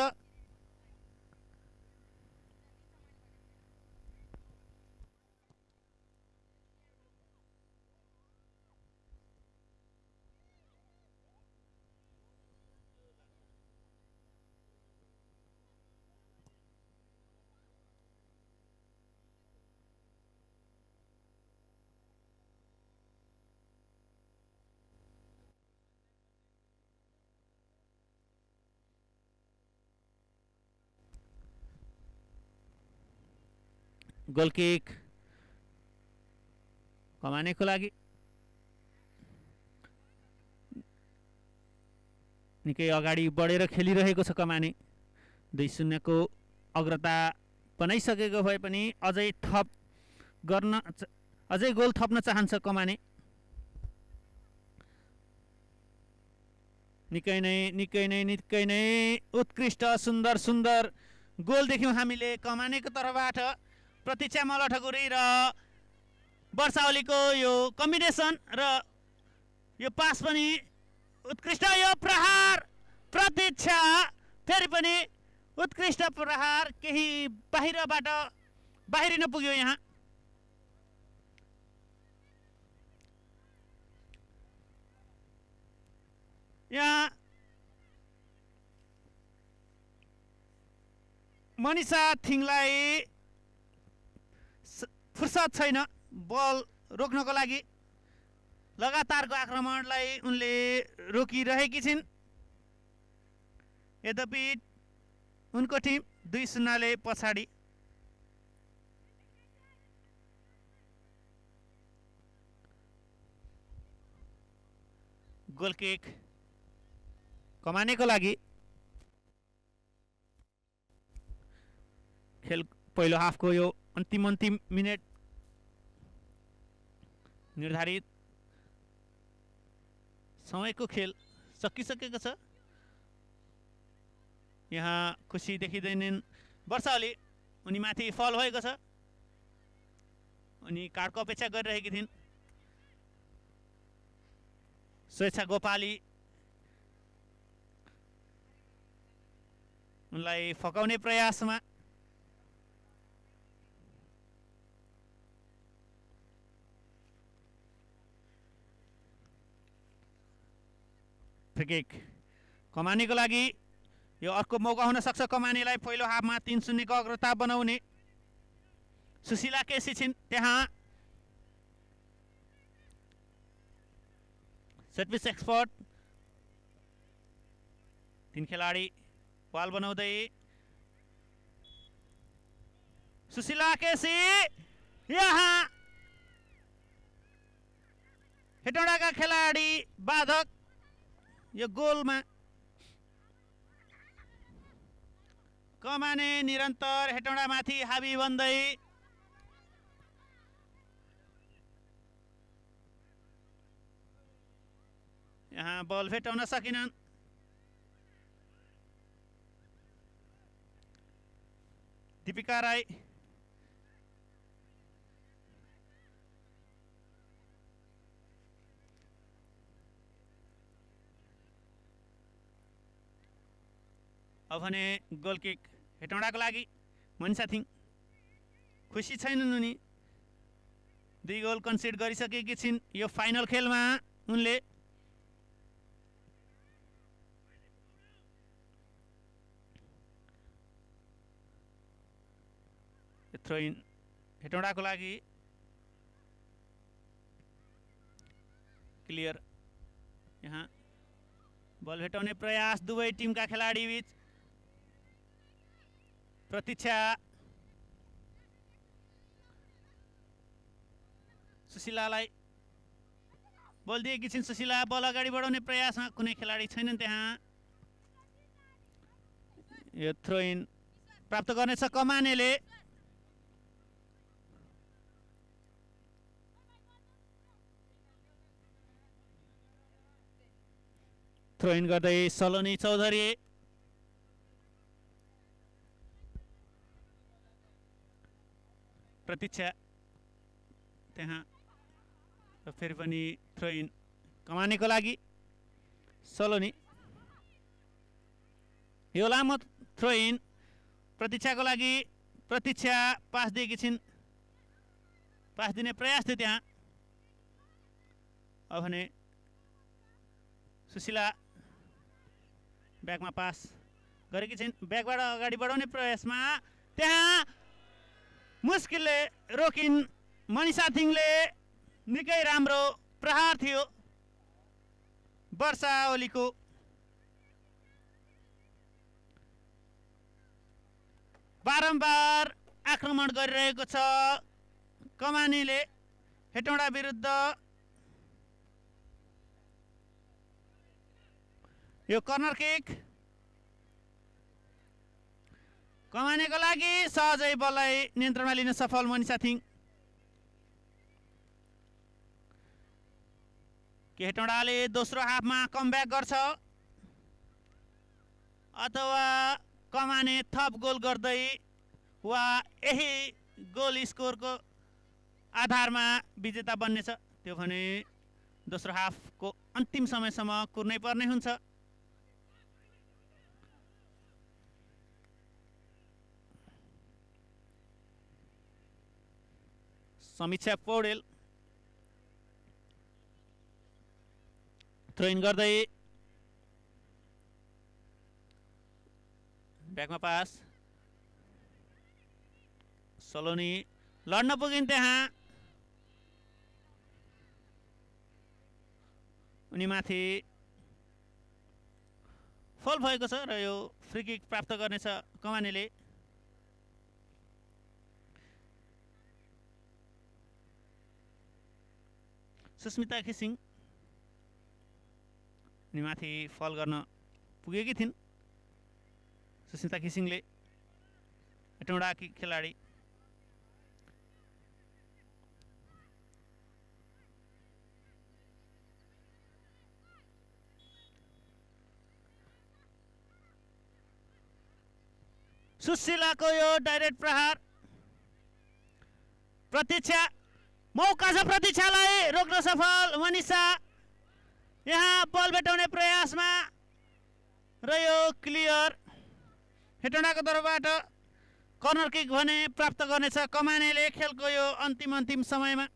गोल किक कमानेको लागि। निकै अगाडि बढेर खेलिरहेको छ कमाने। 2-0 को अग्रता बनाइसकेको भए पनि अझै गोल थप्न चाहन्छ कमाने। निकै नै उत्कृष्ट सुन्दर सुन्दर गोल देख्यौँ हामीले कमानेको तर्फबाट। प्रतीक्षा मल्ल ठकुरी र वर्षा ओलीको यो कम्बिनेसन र यो पास पनि उत्कृष्ट। यो प्रहार प्रतीक्षा फेरि पनि उत्कृष्ट प्रहार, केही बाहिरबाट बाहिरिन पुग्यो। यहाँ मनिषा थिङलाई फुर्सद छैन बल रोक्नको लागि। लगातारको आक्रमणलाई उनले रोकिरहेकी छिन्। यद्यपि उनको टिम 2-0 पछाडि। गोल किक कमानेको लागि। खेल पहिलो हाफको यो अन्तिम मिनेट निर्धारित समयको खेल सकिसकेको छ। यहाँ खुसी देखिँदैनन् वर्षा ओली, उनीमाथि फल भएको छ। उनी कार्डको अपेक्षा गरिरहेकी थिइन्। स्वेच्छा गोपाली उनलाई फकाउने प्रयासमा। फ्री किक कमानीको लागि यो अर्को मौका हुन सक्छ कमानीलाई। पहिलो हाफमा 3-0 को अग्रता बनाउने। सुशीला केसी छिन् त्यहाँ। सेटपिस एक्सपर्ट 3 खेलाडी बल बनाउँदै सुशीला केसी यहाँ हेटौडाका खेलाडी बाधक यो गोलमा। कमाने निरन्तर हेटौडामाथि हाबी बन्दै यहाँ बल फेटाउन सकिनन्। दीपिका राई अब भने गोल किक हेटौडाको लागि। मनिषा थिङ खुसी छैनन् उनी। 2 गोल कन्सिड गरिसकेकी छिन् यो फाइनल खेलमा उनले। थ्रो इन हेटौडाको लागि। क्लियर यहाँ बल भेटाउने प्रयास दुवै टिमका खेलाडी बीच। प्रतीक्षा सुशीलालाई बल दिएकी छिन्। सुशीला बल अगाडि बढाउने प्रयासमा कुनै खेलाडी छैनन् त्यहाँ। यो थ्रो इन प्राप्त गर्नेछ कमानेले। थ्रो इन गर्दै सलोनी चौधरी। प्रतीक्षा त्यहाँ फेरि पनि थ्रो इन कमानेको लागि। सलोनी यो लामो थ्रो इन प्रतीक्षाको लागि। प्रतीक्षा पास दिएकी छिन्। पास दिने प्रयास थियो त्यहाँ। अब भने सुशीला ब्याकमा पास गरेकी छिन्। ब्याकबाट अगाडि बढाउने प्रयासमा त्यहाँ मुस्किलले रोकिन् मनिषा थिङले। निकै राम्रो प्रहार थियो वर्षा ओलीको। बारम्बार आक्रमण गरिरहेको छ कमानीले हेटौडा विरुद्ध। यो कर्नर किक कमानेको लागि। सहजै बललाई नियन्त्रणमा लिन सफल मनिषा थिङ। के हेटौडाले दोस्रो हाफमा कमब्याक गर्छ अथवा कमाने थप गोल गर्दै वा यही गोल स्कोरको आधारमा विजेता बन्नेछ। त्यो भने दोस्रो हाफको अन्तिम समयसम्म कुर्नै पर्ने हुन्छ। समीक्षा पौडेल थ्रो इन गर्दै ब्याकमा पास। सलोनी लड्न पुगिन् त्यहाँ। उनी माथि फल भएको छ र यो फ्री किक प्राप्त गर्नेछ कमानेले। सुस्मिता खिसिङ उनी माथि फल गर्न पुगेकी थिइन्। सुस्मिता खिसिङले हेटौडाकी खेलाडी। सुशीलाको यो डाइरेक्ट प्रहार। प्रतीक्षा मौका छ प्रतीक्षालाई रोक्न सफल मनिषा यहाँ बल भेटाउने प्रयासमा र यो क्लियर हेटौडाको तर्फबाट कर्नर किक भने प्राप्त गर्नेछ कमानेले खेलको यो अन्तिम समयमा।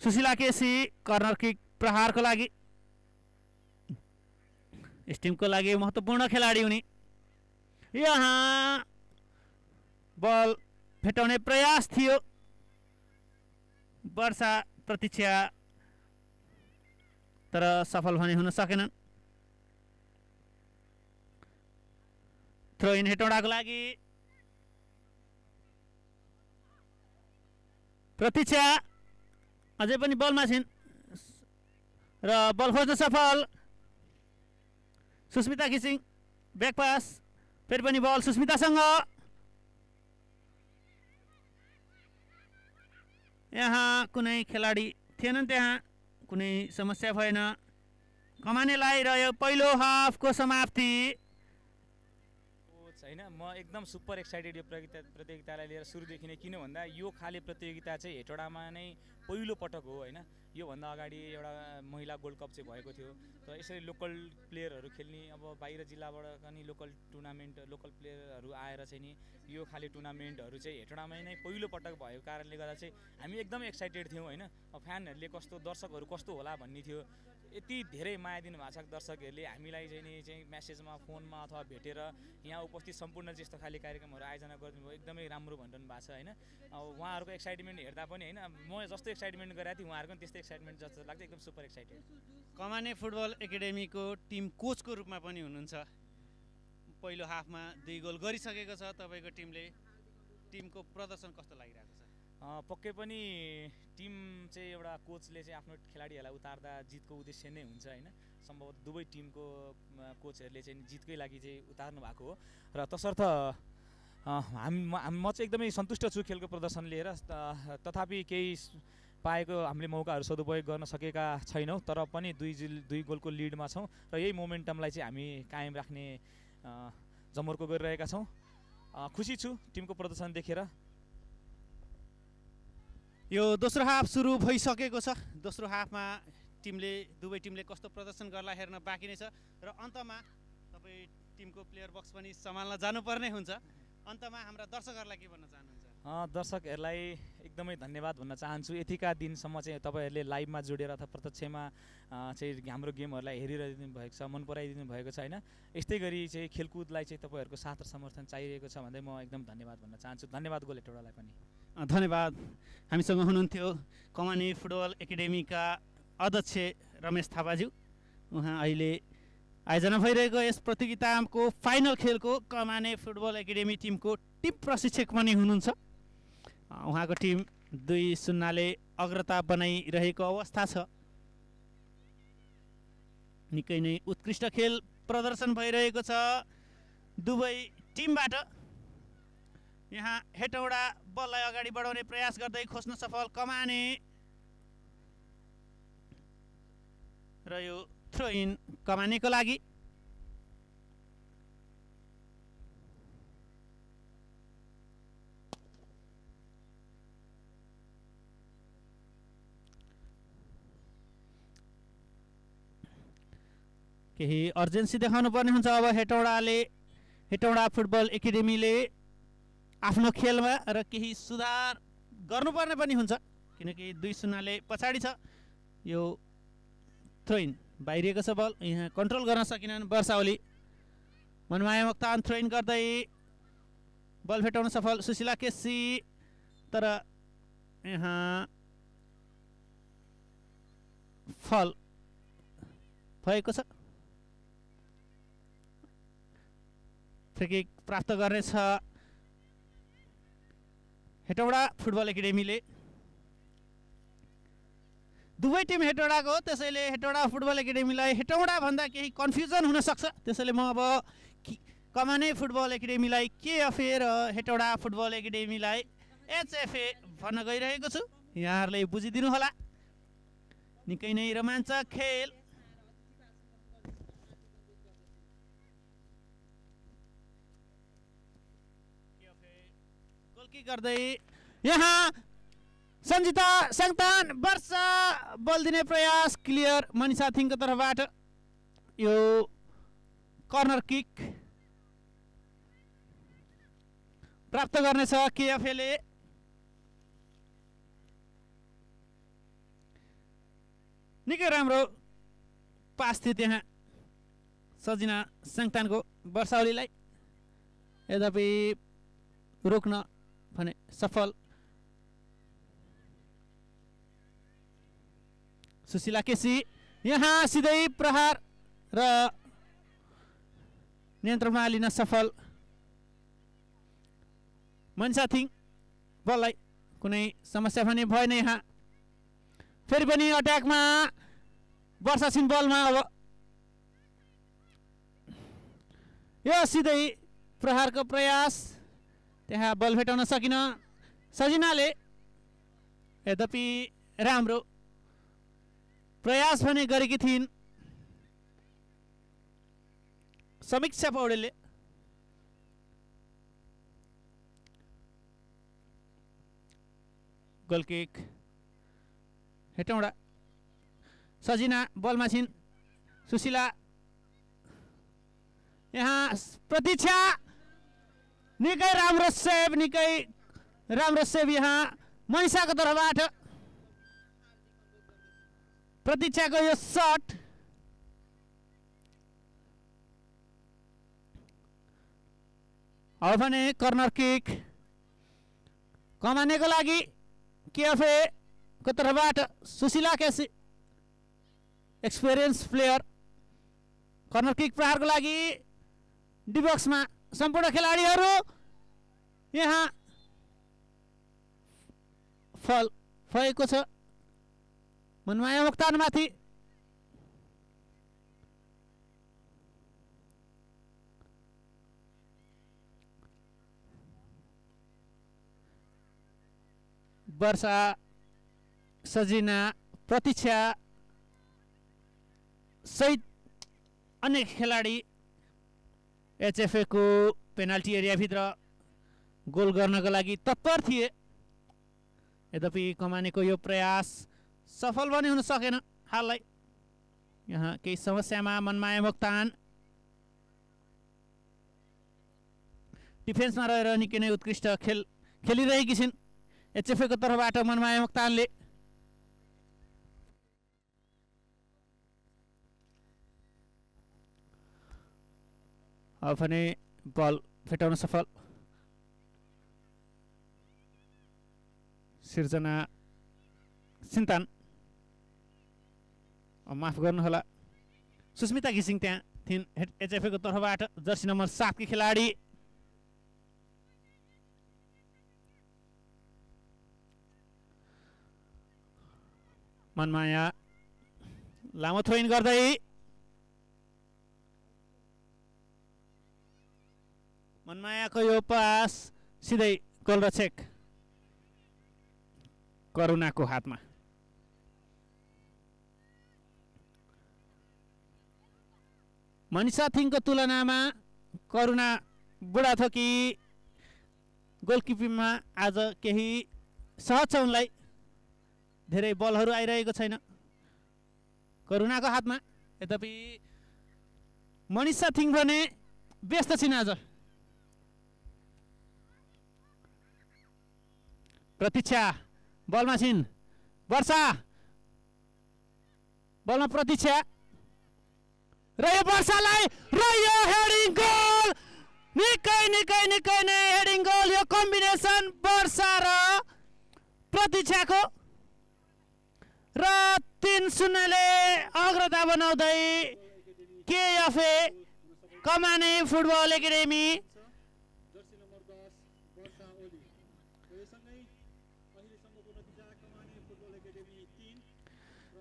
सुशीला केसी कर्नर किक प्रहारको लागि यस टिमको लागि महत्त्वपूर्ण खेलाडी हुने। यहाँ बल भेटाउने प्रयास थियो वर्षा प्रतीक्षा तर सफल भने हुन सकेनन्। थ्रो इन हेटौडाको लागि प्रतीक्षा अझै पनि बलमा छिन् र बल खोज्न सफल सुस्मिता घिसिङ ब्याक पास फेरि पनि बल सुस्मितासँग यहाँ कुनै खेलाडी थिएनन् त्यहाँ कुनै समस्या भएन कमानेलाई रह्यो पहिलो हाफको समाप्ति। होइन म एकदम सुपर एक्साइटेड यो प्रतियोगितालाई लिएर सुरुदेखि नै किन भन्दा यो खाले प्रतियोगिता चाहिँ हेटौडामा नै पहिलो पटक हो होइन। योभन्दा अगाडि एउटा महिला गोल्ड कप चाहिँ भएको थियो र यसरी लोकल प्लेयरहरू खेल्ने अब बाहिर जिल्लाबाट पनि लोकल प्लेयरहरू आएर चाहिँ नि यो खाले टुर्नामेन्टहरू चाहिँ हेटौडामै नै पहिलो पटक भएको कारणले गर्दा चाहिँ हामी एकदम एक्साइटेड थियौँ होइन। फ्यानहरूले कस्तो दर्शकहरू कस्तो होला भन्ने थियो। यति धेरै माया दिनु भएको छ दर्शकहरूले हामीलाई चाहिँ मेसेजमा फोनमा अथवा भेटेर यहाँ उपस्थित सम्पूर्ण यस्तो खाले कार्यक्रमहरू आयोजना गरिदिनुभयो एकदमै राम्रो भनिरहनु भएको छ होइन। अब उहाँहरूको एक्साइटमेन्ट हेर्दा पनि होइन म जस्तो एक्साइटमेन्ट गरेको थिएँ उहाँहरूको पनि त्यस्तै एक्साइटमेन्ट जस्तो लाग्छ एकदम सुपर एक्साइटेड। कमाने फुटबल एकाडेमीको टिम कोचको रूपमा पनि हुनुहुन्छ पहिलो हाफमा 2 गोल गरिसकेको छ तपाईँको टिमले टिमको प्रदर्शन कस्तो लागिरहेको छ? पक्कै पनि टिम चाहिँ एउटा कोचले चाहिँ आफ्नो खेलाडीहरूलाई उतार्दा जितको उद्देश्य नै हुन्छ होइन। सम्भवतः दुवै टिमको कोचहरूले चाहिँ जितकै लागि चाहिँ उतार्नु भएको हो र तसर्थ म चाहिँ एकदमै सन्तुष्ट छु खेलको प्रदर्शन लिएर। तथापि केही पाएको हामीले मौकाहरू सदुपयोग गर्न सकेका छैनौँ तर पनि 2 गोलको लिडमा छौँ र यही मोमेन्टमलाई चाहिँ हामी कायम राख्ने जमर्को गरिरहेका छौँ। खुसी छु टिमको प्रदर्शन देखेर। यो दोस्रो हाफ सुरु भइसकेको छ। दोस्रो हाफमा दुवै टिमले कस्तो प्रदर्शन गर्ला हेर्न बाँकी नै छ र अन्तमा तपाईँ टिमको प्लेयर बक्स पनि सम्हाल्न जानुपर्ने हुन्छ। अन्तमा हाम्रा दर्शकहरूलाई के भन्न चाहनुहुन्छ? दर्शकहरूलाई एकदमै धन्यवाद भन्न चाहन्छु। यतिका दिनसम्म चाहिँ तपाईँहरूले लाइभमा जोडेर अथवा प्रत्यक्षमा चाहिँ हाम्रो गेमहरूलाई हेरिरहनु भएको छ मन पराइदिनु भएको छ होइन। यस्तै गरी चाहिँ खेलकुदलाई चाहिँ तपाईँहरूको साथ र समर्थन चाहिरहेको छ भन्दै म एकदम धन्यवाद भन्न चाहन्छु। धन्यवाद गोल हेटौडालाई पनि धन्यवाद। हामीसँग हुनुहुन्थ्यो कमाने फुटबल एकाडेमीका अध्यक्ष रमेश थापाज्यू। उहाँ अहिले आयोजना भइरहेको यस प्रतियोगिताको फाइनल खेलको कमाने फुटबल एकाडेमी टिमको टिम प्रशिक्षक पनि हुनुहुन्छ। उहाँको टिम 2-0ले अग्रता बनाइरहेको अवस्था छ। निकै नै उत्कृष्ट खेल प्रदर्शन भइरहेको छ दुवै टिमबाट। यहाँ हेटौडा बललाई अगाडि बढाउने प्रयास गर्दै खोज्न सफल कमाने र यो थ्रो इन कमानेको लागि। केही अर्जेन्सी देखाउनु पर्ने हुन्छ अब हेटौडा फुटबल एकाडेमीले आफ्नो खेलमा र केही सुधार गर्नुपर्ने पनि हुन्छ किनकि 2-0ले पछाडि छ। यो थ्रो इन बाहिरिएको छ बल यहाँ कन्ट्रोल गर्न सकिनन् वर्षा ओली। मनमाया मोक्तान थ्रो इन गर्दै बल भेटाउन सफल सुशीला केसी तर यहाँ फल भएको छ। फ्री किक प्राप्त गर्नेछ हेटौडा फुटबल एकाडेमीले। दुवै टिम हेटौडाको हो त्यसैले हेटौडा फुटबल एकाडेमीलाई हेटौडा भन्दा केही कन्फ्युजन हुन सक्छ। त्यसैले म अब कमाने फुटबल एकाडेमीलाई केएफए र हेटौडा फुटबल एकाडेमीलाई एचएफए भन्न गइरहेको छु। यहाँहरूले बुझिदिनु होला। निकै नै रोमाञ्चक खेल किक गर्दै यहाँ सञ्जिता सङ्तान वर्षा बल दिने प्रयास क्लियर मनिषा थिङको तर्फबाट यो कर्नर किक प्राप्त गर्नेछ केएफएले निकै राम्रो पास थियो त्यहाँ सजिना सङ्तानको वर्षावलीलाई यद्यपि रोक्न भने सफल सुशीला केसी यहाँ सिधै प्रहार र नियन्त्रणमा लिन सफल मनिषा थिङ बललाई कुनै समस्या भने भएन यहाँ फेरि पनि अट्याकमा वर्षा सिंह बलमा अब यो सिधै प्रहारको प्रयास त्यहाँ बल भेटाउन सकिन सजिनाले यद्यपि राम्रो प्रयास भने गरेकी थिइन् समीक्षा पौडेलले गोल किक हेटौँडा सजिना बलमा छिन् सुशीला यहाँ प्रतीक्षा निकै राम्रो सेभ यहाँ मनिषाको तर्फबाट प्रतीक्षाको यो सट अब भने कर्नर किक कमानेको लागि केएफए को तर्फबाट Sushila KC experience player corner kick प्रहारको लागि डिबक्समा सम्पूर्ण खेलाडीहरू यहाँ फल भएको छ मनमाया मोक्तानमाथि वर्षा सजिना प्रतीक्षा सहित अन्य खेलाडी एचएफए को पेनाल्टी एरियाभित्र गोल गर्नको लागि तत्पर थिए यद्यपि कमानेको यो प्रयास सफल पनि हुन सकेन हाललाई यहाँ केही समस्यामा मनमाया मोक्तान डिफेन्समा रहेर निकै नै उत्कृष्ट खेलिरहेकी छिन् एचएफए को तर्फबाट मनमाया मोक्तानले अब भने बल फेटाउन सफल सिर्जना सिन्तान माफ गर्नुहोला सुस्मिता घिसिङ त्यहाँ थिइन् एचएफए को तर्फबाट जर्सी नम्बर 7 की खेलाडी मनमाया लामो थ्रोइन गर्दै मनमायाको यो पास सिधै गोलरक्षक करुणाको हातमा मनिषा थिङको तुलनामा करुणा बुढाथोकी गोलकिपिङमा आज केही सहज छ उनलाई धेरै बलहरू आइरहेको छैन करुणाको हातमा यद्यपि मनिषा थिङ भने व्यस्त छिन् आज प्रतीक्षा बलमा छिन् वर्षा बलमा प्रतीक्षा र यो वर्षालाई र यो हेडिङ गोल निकै नै हेडिङ गोल यो कम्बिनेसन वर्षा र प्रतीक्षाको र 3-0 ले अग्रता बनाउँदै केएफए कमाने फुटबल एकाडेमी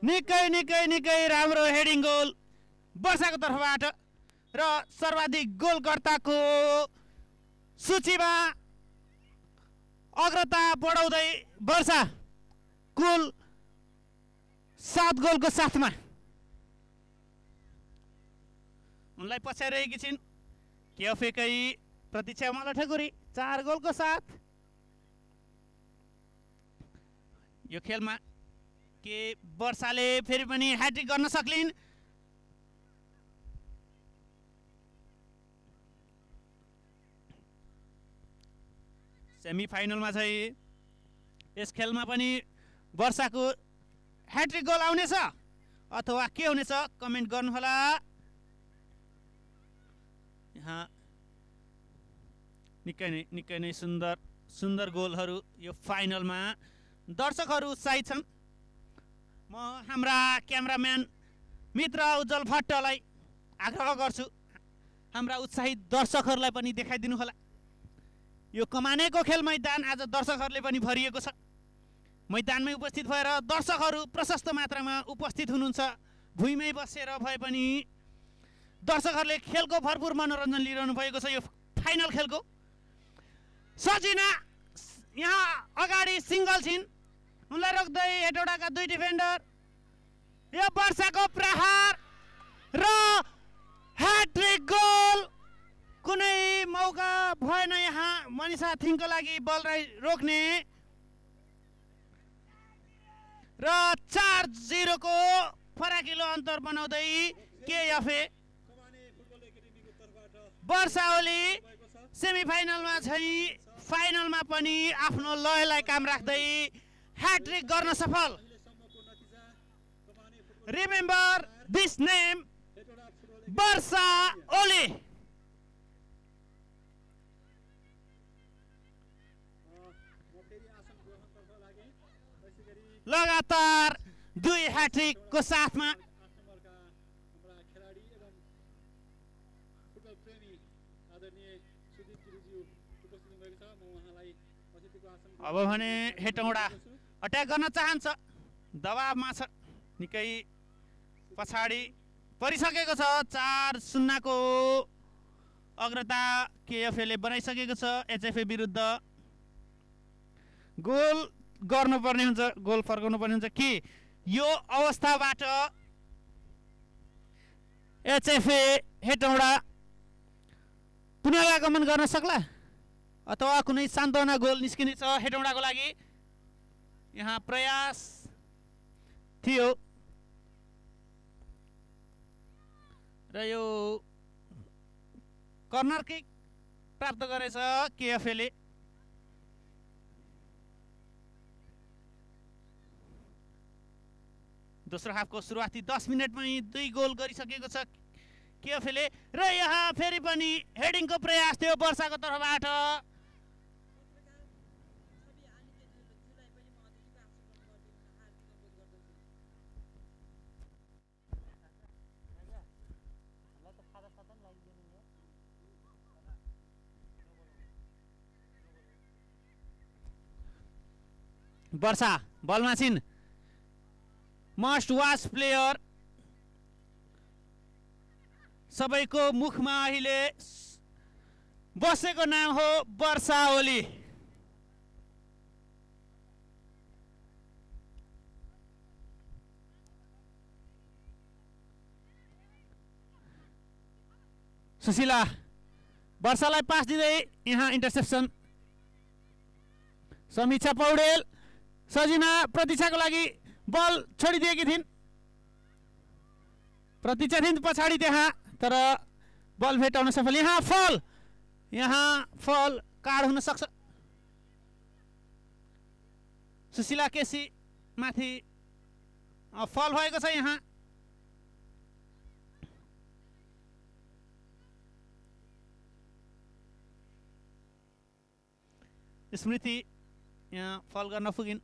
निकै राम्रो हेडिङ गोल वर्षाको तर्फबाट र सर्वाधिक गोलकर्ताको सूचीमा अग्रता बढाउँदै वर्षा कुल 7 गोलको साथमा उनलाई पछ्याइरहेकी छिन् केएफएकै प्रतीक्षा मला ठकुरी 4 गोलको साथ यो खेलमा के वर्षाले फेरि पनि ह्याट्रिक गर्न सक्लिन्। सेमी फाइनलमा चाहिँ यस खेलमा पनि वर्षाको ह्याट्रिक गोल आउनेछ अथवा के हुनेछ कमेन्ट गर्नुहोला। यहाँ निकै नै सुन्दर गोलहरू यो फाइनलमा दर्शकहरू उत्साहित छन्। म हाम्रा क्यामेराम्यान मित्र उज्जवल भट्टलाई आग्रह गर्छु हाम्रा उत्साहित दर्शकहरूलाई पनि देखाइदिनु होला। यो कमानेको खेल मैदान आज दर्शकहरूले पनि भरिएको छ। मैदानमै उपस्थित भएर दर्शकहरू प्रशस्त मात्रामा उपस्थित हुनुहुन्छ। भुइँमै बसेर भए पनि दर्शकहरूले खेलको भरपुर मनोरञ्जन लिइरहनु भएको छ। यो फाइनल खेलको सजिना यहाँ अगाडि सिङ्गल छिन्, उनलाई रोक्दै हेटौडाका दुई डिफेन्डर। यो वर्षाको प्रहार र ह्याट्रिक गोल। कुनै मौका भएन यहाँ मनिषा थिङको लागि बललाई रोक्ने र 4-0 को फराकिलो अन्तर बनाउँदै केएफए वर्षा ओली सेमिफाइनलमा चाहिँ फाइनलमा पनि आफ्नो लयलाई काम राख्दै ह्याट्रिक गर्न सफल। रिमेम्बर दिस नेम वर्षा ओली। लगातार 2 ह्याट्रिक को साथमा अब भने हेटौडा अट्याक गर्न चाहन्छ, दबावमा छ, निकै पछाडि परिसकेको छ। 4-0 को अग्रता केएफएले बनाइसकेको छ एचएफए विरुद्ध। गोल गर्नुपर्ने हुन्छ, गोल फर्काउनु पर्ने हुन्छ कि यो अवस्थाबाट एचएफए हेटौडा पुनरागमन गर्न सक्ला अथवा कुनै सान्त्वना गोल निस्किने छ हेटौडाको लागि। यहाँ प्रयास थियो र यो कर्नर किक प्राप्त गरेछ केएफएले। दोस्रो हाफको सुरुवाती 10 मिनेटमै 2 गोल गरिसकेको छ केएफएले र यहाँ फेरि पनि हेडिङको प्रयास थियो वर्षाको तर्फबाट। वर्षा बलमा छिन्, मस्ट वाच प्लेयर। सबैको मुखमा अहिले बसेको नाम हो वर्षा ओली। सुशीला वर्षालाई पास दिँदै यहाँ इन्टरसेप्सन। समीक्षा पौडेल सजिना प्रतीक्षाको लागि बल छोडिदिएकी थिइन्, प्रतीक्षा थिइन् पछाडि त्यहाँ, तर बल भेटाउन सफल। यहाँ फल कार्ड हुन सक्छ। सुशीला केसी माथि फल भएको छ। यहाँ स्मृति यहाँ फल गर्न पुगिन्।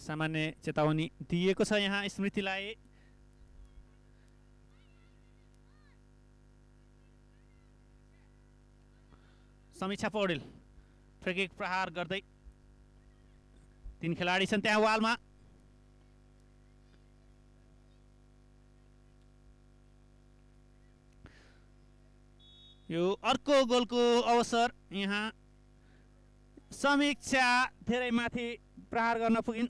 सामान्य चेतावनी दिएको छ यहाँ स्मृतिलाई। समीक्षा पौडेल फ्री किक प्रहार गर्दै 3 खेलाडी छन् त्यहाँ वालमा। यो अर्को गोलको अवसर। यहाँ समीक्षा धेरै माथि प्रहार गर्न पुगिन्।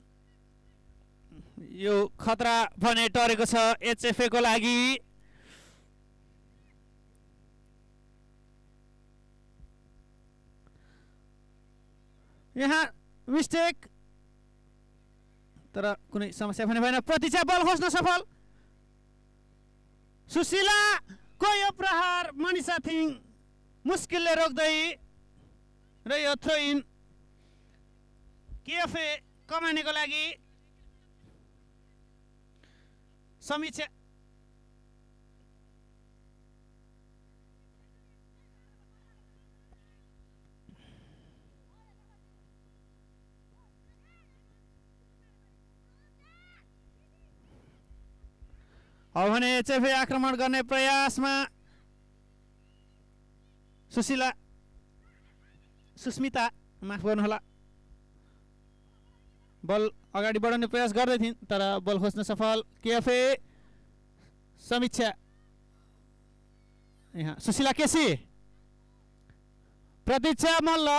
यो खतरा भने टरेको छ एचएफए को लागि। यहाँ मिस्टेक, तर कुनै समस्या पनि भएन। प्रतीक्षा बल खोज्न सफल। सुशीला को यो प्रहार मनिषा थिङ मुस्किलले रोक्दै र यो थ्रो इन केएफए कमानेको लागि। समीक्षा अब भने एचएफए आक्रमण गर्ने प्रयासमा। सुस्मिता माफ गर्नुहोला, बल अगाडि बढाउने प्रयास गर्दै थिइन् तर बल खोज्न सफल। केएफए समीक्षा, यहाँ सुशीला केसी, प्रतीक्षा मल्ल,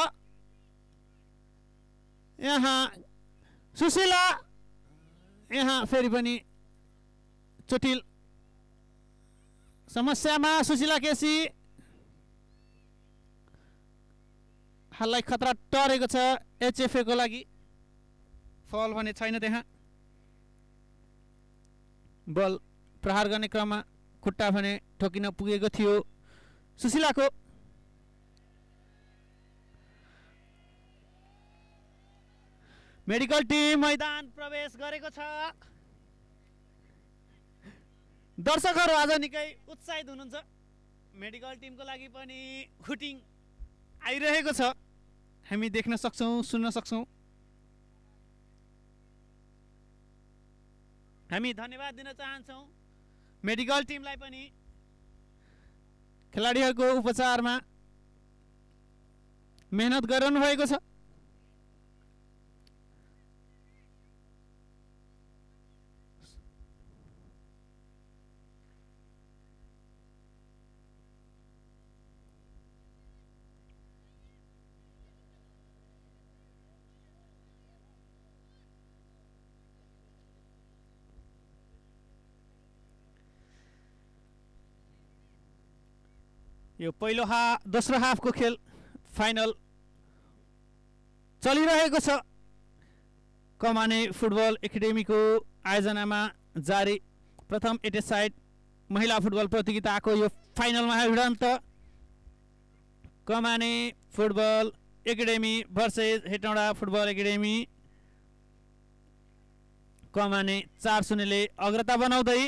यहाँ सुशीला, यहाँ फेरि पनि चोटिल समस्यामा सुशीला केसी। हाललाई खतरा टरेको छ एचएफए को लागि। फल भने छैन त्यहाँ। बल प्रहार गर्ने क्रममा खुट्टा भने ठोकिन पुगेको थियो सुशीलाको। मेडिकल टिम मैदान प्रवेश गरेको छ। दर्शकहरू आज निकै उत्साहित हुनुहुन्छ। मेडिकल टिमको लागि पनि हुटिङ आइरहेको छ, हामी देख्न सक्छौँ, सुन्न सक्छौँ। हामी धन्यवाद दिन चाहन्छौँ मेडिकल टिमलाई पनि खेलाडीहरूको उपचारमा मेहनत गरिरहनु भएको छ। यो पहिलो दोस्रो हाफको खेल फाइनल चलिरहेको छ। कमाने फुटबल एकाडेमीको आयोजनामा जारी प्रथम एटेसाइड महिला फुटबल प्रतियोगिताको यो फाइनलमा भिडन्त कमाने football academy versus Hetauda football academy. कमाने 4-0 ले अग्रता बनाउँदै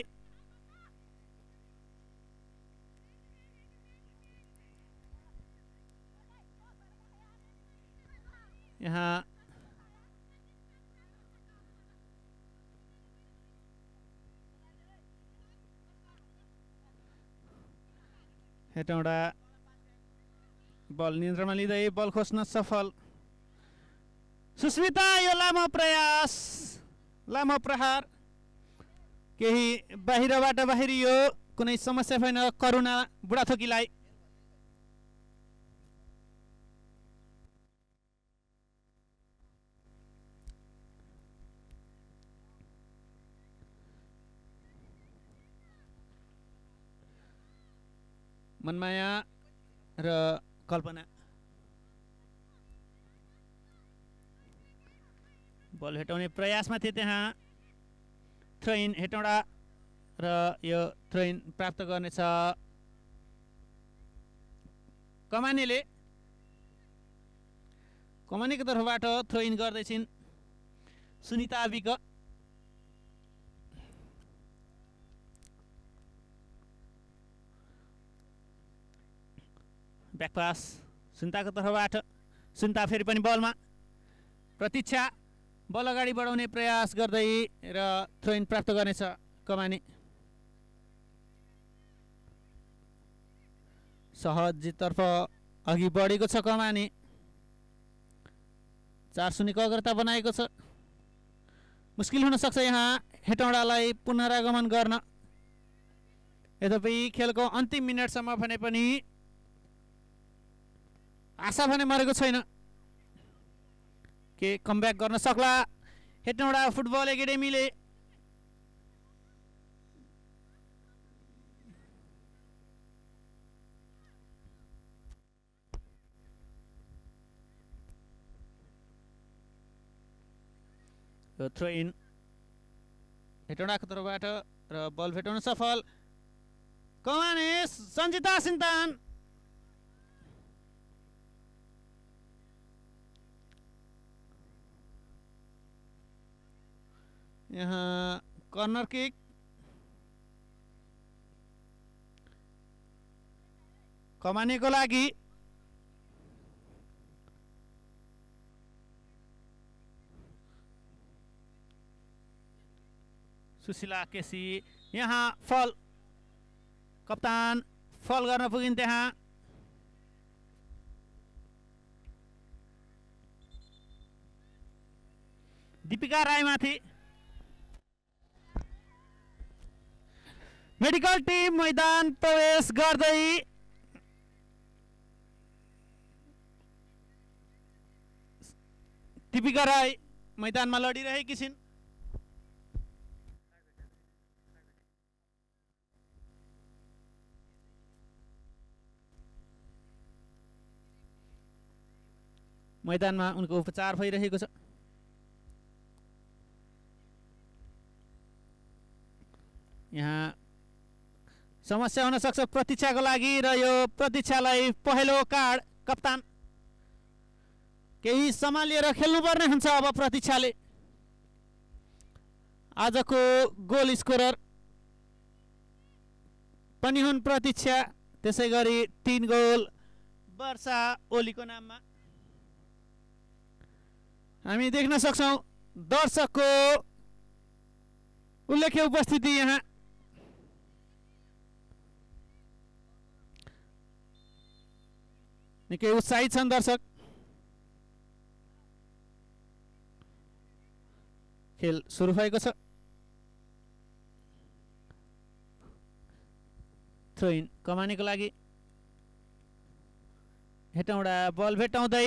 यहाँ हेटौँडा बल नियन्त्रणमा लिँदै बल खोज्न सफल। सुस्मिता यो लामो प्रयास, लामो प्रहार केही बाहिरबाट बाहिरियो, कुनै समस्या छैन करुणा बुढाथोकीलाई। मनमाया र कल्पना बल हेटाउने प्रयासमा थिए। त्यहाँ थ्रो इन हेटौँडा र यो थ्रो इन प्राप्त गर्नेछ कमानेले। कमानेको तर्फबाट थ्रो इन गर्दैछिन् सुनिता विक। ब्याकपास सुनिताको तर्फबाट, सुनिता फेरि पनि बलमा। प्रतीक्षा बल अगाडि बढाउने प्रयास गर्दै र थ्रो इन प्राप्त गर्नेछ कमाने। सहज जिततर्फ अघि बढेको छ कमाने। 4-0 को अग्रता बनाएको छ। मुस्किल हुन सक्छ यहाँ हेटौँडालाई पुनरागमन गर्न। यद्यपि खेलको अन्तिम मिनटसम्म भने पनि आशा भने मरेको छैन के कमब्याक गर्न सक्ला हेटौँडा फुटबल एकाडेमीले। थ्रो इन हेटौडाको तर्फबाट र बल भेटाउन सफल कमाने सञ्जिता सिन्तान यहाँ कर्नर किक कमानेको लागि सुशीला केसी यहाँ फल कप्तान फल गर्न पुगिन् त्यहाँ दीपिका राईमाथि मेडिकल टिम मैदान प्रवेश गर्दै दीपिका राई मैदानमा लडिरहेकी छिन् मैदानमा उनको उपचार भइरहेको छ यहाँ समस्या हुन सक्छ प्रतीक्षाको लागि र यो प्रतीक्षालाई पहिलो कार्ड कप्तान केही सम्हालेर खेल्नुपर्ने हुन्छ अब प्रतीक्षाले आजको गोल स्कोरर पनि हुन् प्रतीक्षा त्यसैगरी 3 गोल वर्षा ओलीको नाममा हामी देख्न सक्छौं दर्शकको उल्लेख्य उपस्थिति यहाँ निकै उत्साहित छन् दर्शक खेल सुरु भएको छ थ्रो इन कमानेको लागि हेटौडा बल भेटाउँदै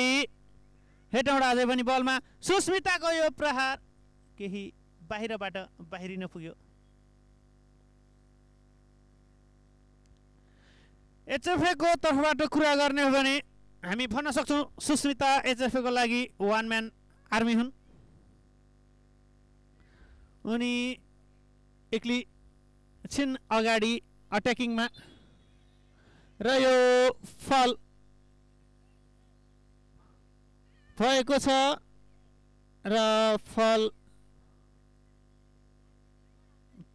हेटौडा अझै पनि बलमा सुस्मिताको यो प्रहार केही बाहिरबाट बाहिरिन पुग्यो एचएफए को तर्फबाट कुरा गर्ने हो भने हामी भन्न सक्छौं सुस्मिता एचएफए को लागि वान म्यान आर्मी हुन् उनी एक्लै छिन् अगाडि अट्याकिङमा र यो फल भएको छ र फल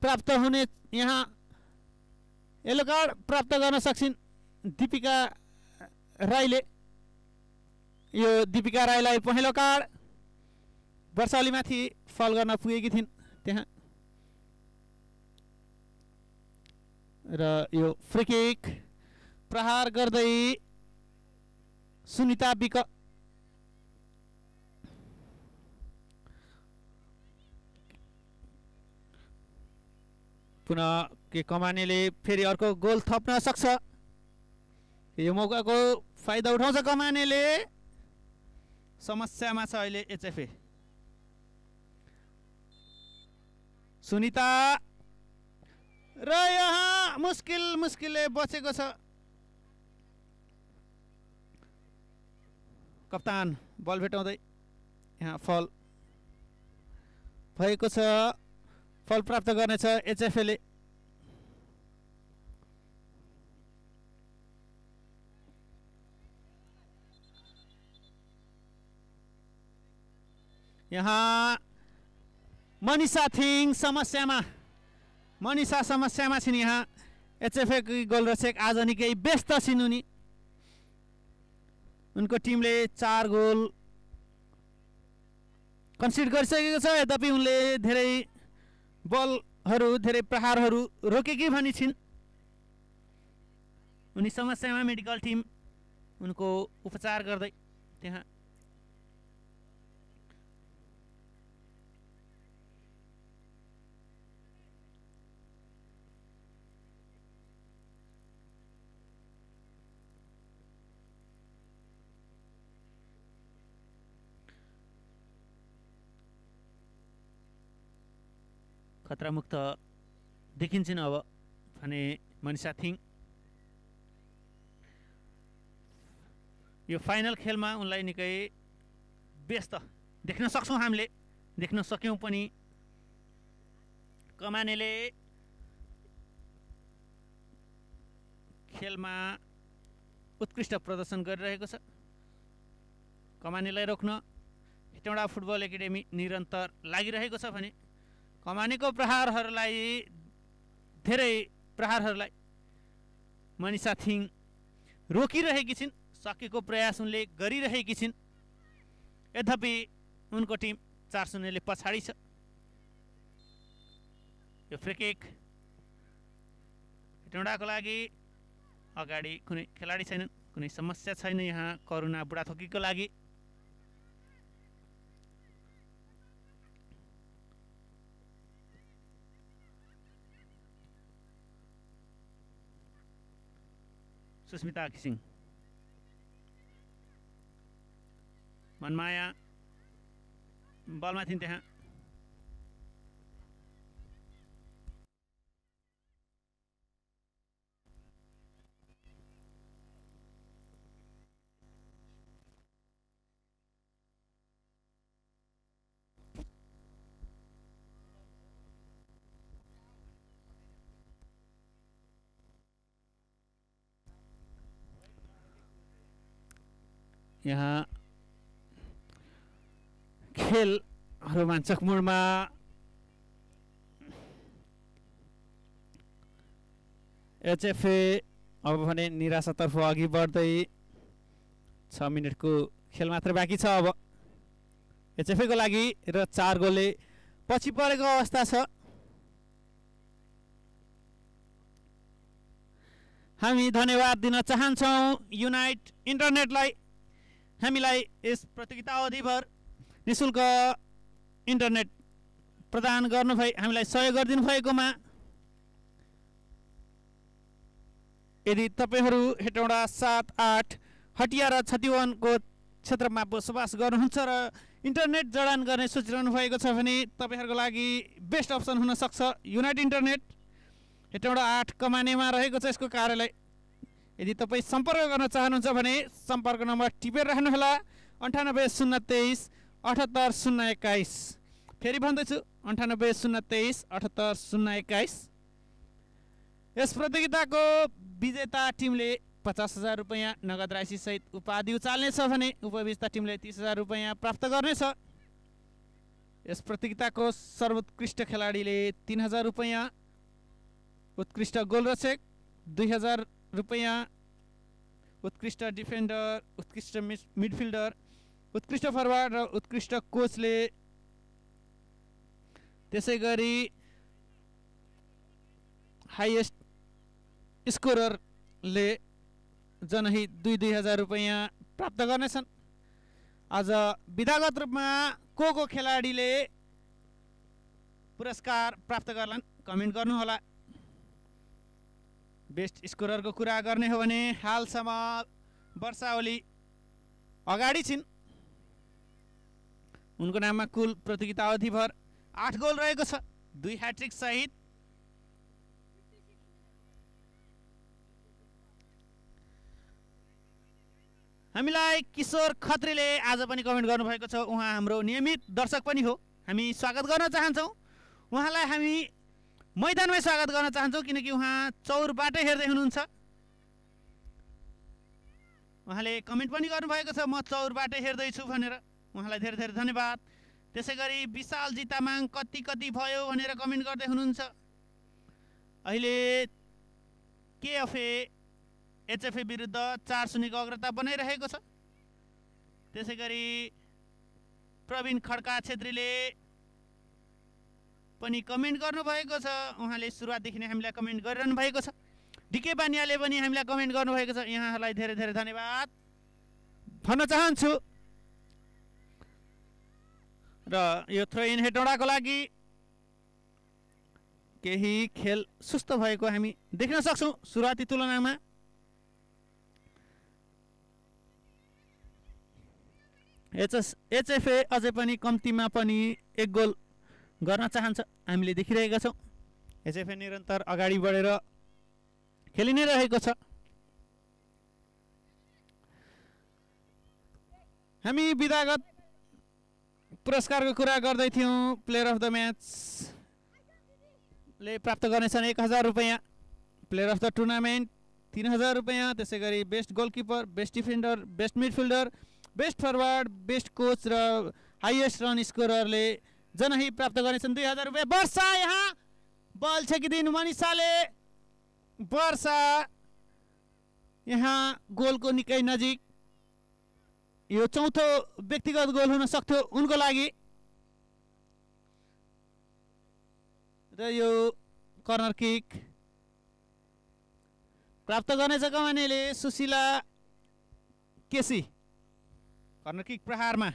प्राप्त हुने यहाँ येलो कार्ड प्राप्त गर्न सक्छिन् दीपिका राईले यो दीपिका राईलाई पहिलो कार्ड वर्षालीमाथि फल गर्न पुगेकी थिइन् त्यहाँ र यो फ्री किक प्रहार गर्दै सुनिता विक पुनः के कमानेले फेरि अर्को गोल थप्न सक्छ यो मौकाको फाइदा उठाउँछ कमानेले समस्यामा छ अहिले एचएफए सुनिता र यहाँ मुस्किलले बचेको छ कप्तान बल भेटाउँदै यहाँ फल भएको छ फल प्राप्त गर्नेछ एचएफएले यहाँ मनिषा थिङ समस्यामा छिन् यहाँ एचएफए की गोलरक्षक आज निकै व्यस्त छिन् उनी उनको टिमले 4 गोल कन्सिड गरिसकेको छ यद्यपि उनले धेरै बलहरू धेरै प्रहारहरू रोकेकी भनी छिन् उनी समस्यामा मेडिकल टिम उनको उपचार गर्दै त्यहाँ खतरामुक्त देखिन्छन् अब भने मनिषा थिङ यो फाइनल खेलमा उनलाई निकै व्यस्त देख्न सक्छौं हामीले देख्न सक्यौँ पनि कमानेले खेलमा उत्कृष्ट प्रदर्शन गरिरहेको छ। कमानेलाई रोक्न हेटौँडा फुटबल एकाडेमी निरन्तर लागिरहेको छ भने कमानेको धेरै प्रहारहरूलाई मनिषा थिङ रोकिरहेकी छिन्। सकेको प्रयास उनले गरिरहेकी छिन्। यद्यपि उनको टिम 4-0 पछाडि छ। यो फ्री किक हेटौँडाको लागि अगाडि कुनै खेलाडी छैनन्, कुनै समस्या छैन यहाँ करुणा बुढाथोकीको लागि। सुस्मिता घिसिङ, मनमाया बलमा थिइन् त्यहाँ। यहाँ खेल रोमाञ्चक मोडमा एचएफए अब भने निराशातर्फ अघि बढ्दै 6 मिनटको खेल मात्र बाँकी छ अब एचएफए को लागि र 4 गोलले पछि परेको अवस्था छ। हामी धन्यवाद दिन चाहन्छौँ युनाइट इन्टरनेटलाई। हामीलाई यस प्रतियोगिता अवधिभर निःशुल्क इन्टरनेट प्रदान हामीलाई सहयोग गरिदिनु भएकोमा। यदि तपाईहरू हेटौँडा 7-8 हटिया र छतिवनको क्षेत्रमा बसोबास गर्नुहुन्छ र इन्टरनेट जडान गर्ने सोचिरहनु भएको छ भने तपाईहरूको लागि बेस्ट अप्सन हुन सक्छ युनाइट इन्टरनेट। हेटौँडा 8 कमानेमा रहेको छ यसको कार्यालय। यदि तपाईँ सम्पर्क गर्न चाहनुहुन्छ भने सम्पर्क नम्बर टिपेर राख्नुहोला 98 023 78 021। फेरि भन्दैछु 98 023 78 021। यस प्रतियोगिताको विजेता टिमले 50,000 रुपैयाँ नगद राशि सहित उपाधि उचाल्नेछ भने उपविजेता टिमले 30,000 रुपैयाँ प्राप्त गर्नेछ। यस प्रतियोगिताको सर्वोत्कृष्ट खेलाडीले 3,000 रुपैयाँ, उत्कृष्ट गोलरक्षक 2,000 रुपैयाँ, उत्कृष्ट डिफेन्डर, उत्कृष्ट मिडफिल्डर, उत्कृष्ट फरवार्ड र उत्कृष्ट कोचले, त्यसै गरी हाइएस्ट स्कोररले जनही 2,000 रुपैयाँ प्राप्त गर्नेछन्। आज विधागत रूपमा को खेलाडीले पुरस्कार प्राप्त गर्लान् कमेन्ट गर्नुहोला। बेस्ट स्कोररको कुरा गर्ने हो भने हालसम्म वर्षा ओली अगाडि छिन्। उनको नाममा कुल प्रतियोगिता अवधिभर 8 गोल रहेको छ, 2 ह्याट्रिक सहित। हामीलाई किशोर खत्रीले आज पनि कमेन्ट गर्नुभएको छ। उहाँ हाम्रो नियमित दर्शक पनि हो। हामी स्वागत गर्न चाहन्छौँ उहाँलाई। हामी मैदानमै स्वागत गर्न चाहन्छौँ किनकि उहाँ चौरबाटै हेर्दै हुनुहुन्छ। उहाँले कमेन्ट पनि गर्नुभएको छ म चौरबाटै हेर्दैछु भनेर। उहाँलाई धेरै धेरै धन्यवाद। त्यसै गरी विशालजी तामाङ कति भयो भनेर कमेन्ट गर्दै हुनुहुन्छ। अहिले केएफए एचएफए विरुद्ध 4-0 को अग्रता बनाइरहेको छ। त्यसै गरी प्रवीण खड्का छेत्रीले पनि कमेन्ट गर्नुभएको छ। उहाँले सुरुवातदेखि नै हामीलाई कमेन्ट गरिरहनु भएको छ। डिके बानियाले पनि हामीलाई कमेन्ट गर्नुभएको छ। यहाँहरूलाई धेरै धेरै धन्यवाद भन्न चाहन्छु। र यो थ्रो इन हेटौँडाको लागि केही खेल सुस्त भएको हामी देख्न सक्छौँ सुरुवाती तुलनामा। एचएफए अझै पनि कम्तीमा पनि 1 गोल गर्न चाहन्छ हामीले देखिरहेका छौँ। एचएफए निरन्तर अगाडि बढेर खेलि नै रहेको छ। हामी विधागत पुरस्कारको कुरा गर्दै थियौँ। प्लेयर अफ द म्याचले प्राप्त गर्नेछन् 1000 रुपैयाँ, प्लेयर अफ द टुर्नामेन्ट 3000 रुपैयाँ, त्यसै गरी best goalkeeper, best defender, best midfielder, best forward, best coach र हाइएस्ट रन स्कोररले जनही प्राप्त गर्नेछन् 2000 रुपैयाँ। वर्षा यहाँ बल छेकिदिनु मनिषाले, वर्षा यहाँ गोलको निकै नजिक, यो चौथो व्यक्तिगत गोल हुन सक्थ्यो उनको लागि र यो कर्नर किक प्राप्त गर्नेछ कमानेले। सुशीला केसी कर्नर किक प्रहारमा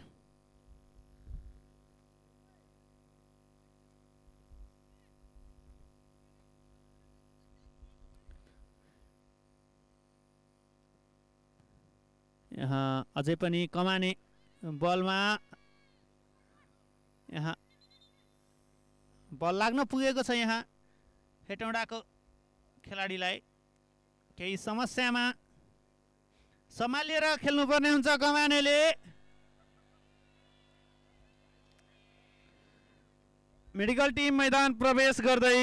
यहाँ अझै पनि कमाने बलमा यहाँ बल लाग्न पुगेको छ। यहाँ हेटौडाको खेलाडीलाई केही समस्यामा सम्हालेर खेल्नुपर्ने हुन्छ कमानेले। मेडिकल टिम मैदान प्रवेश गर्दै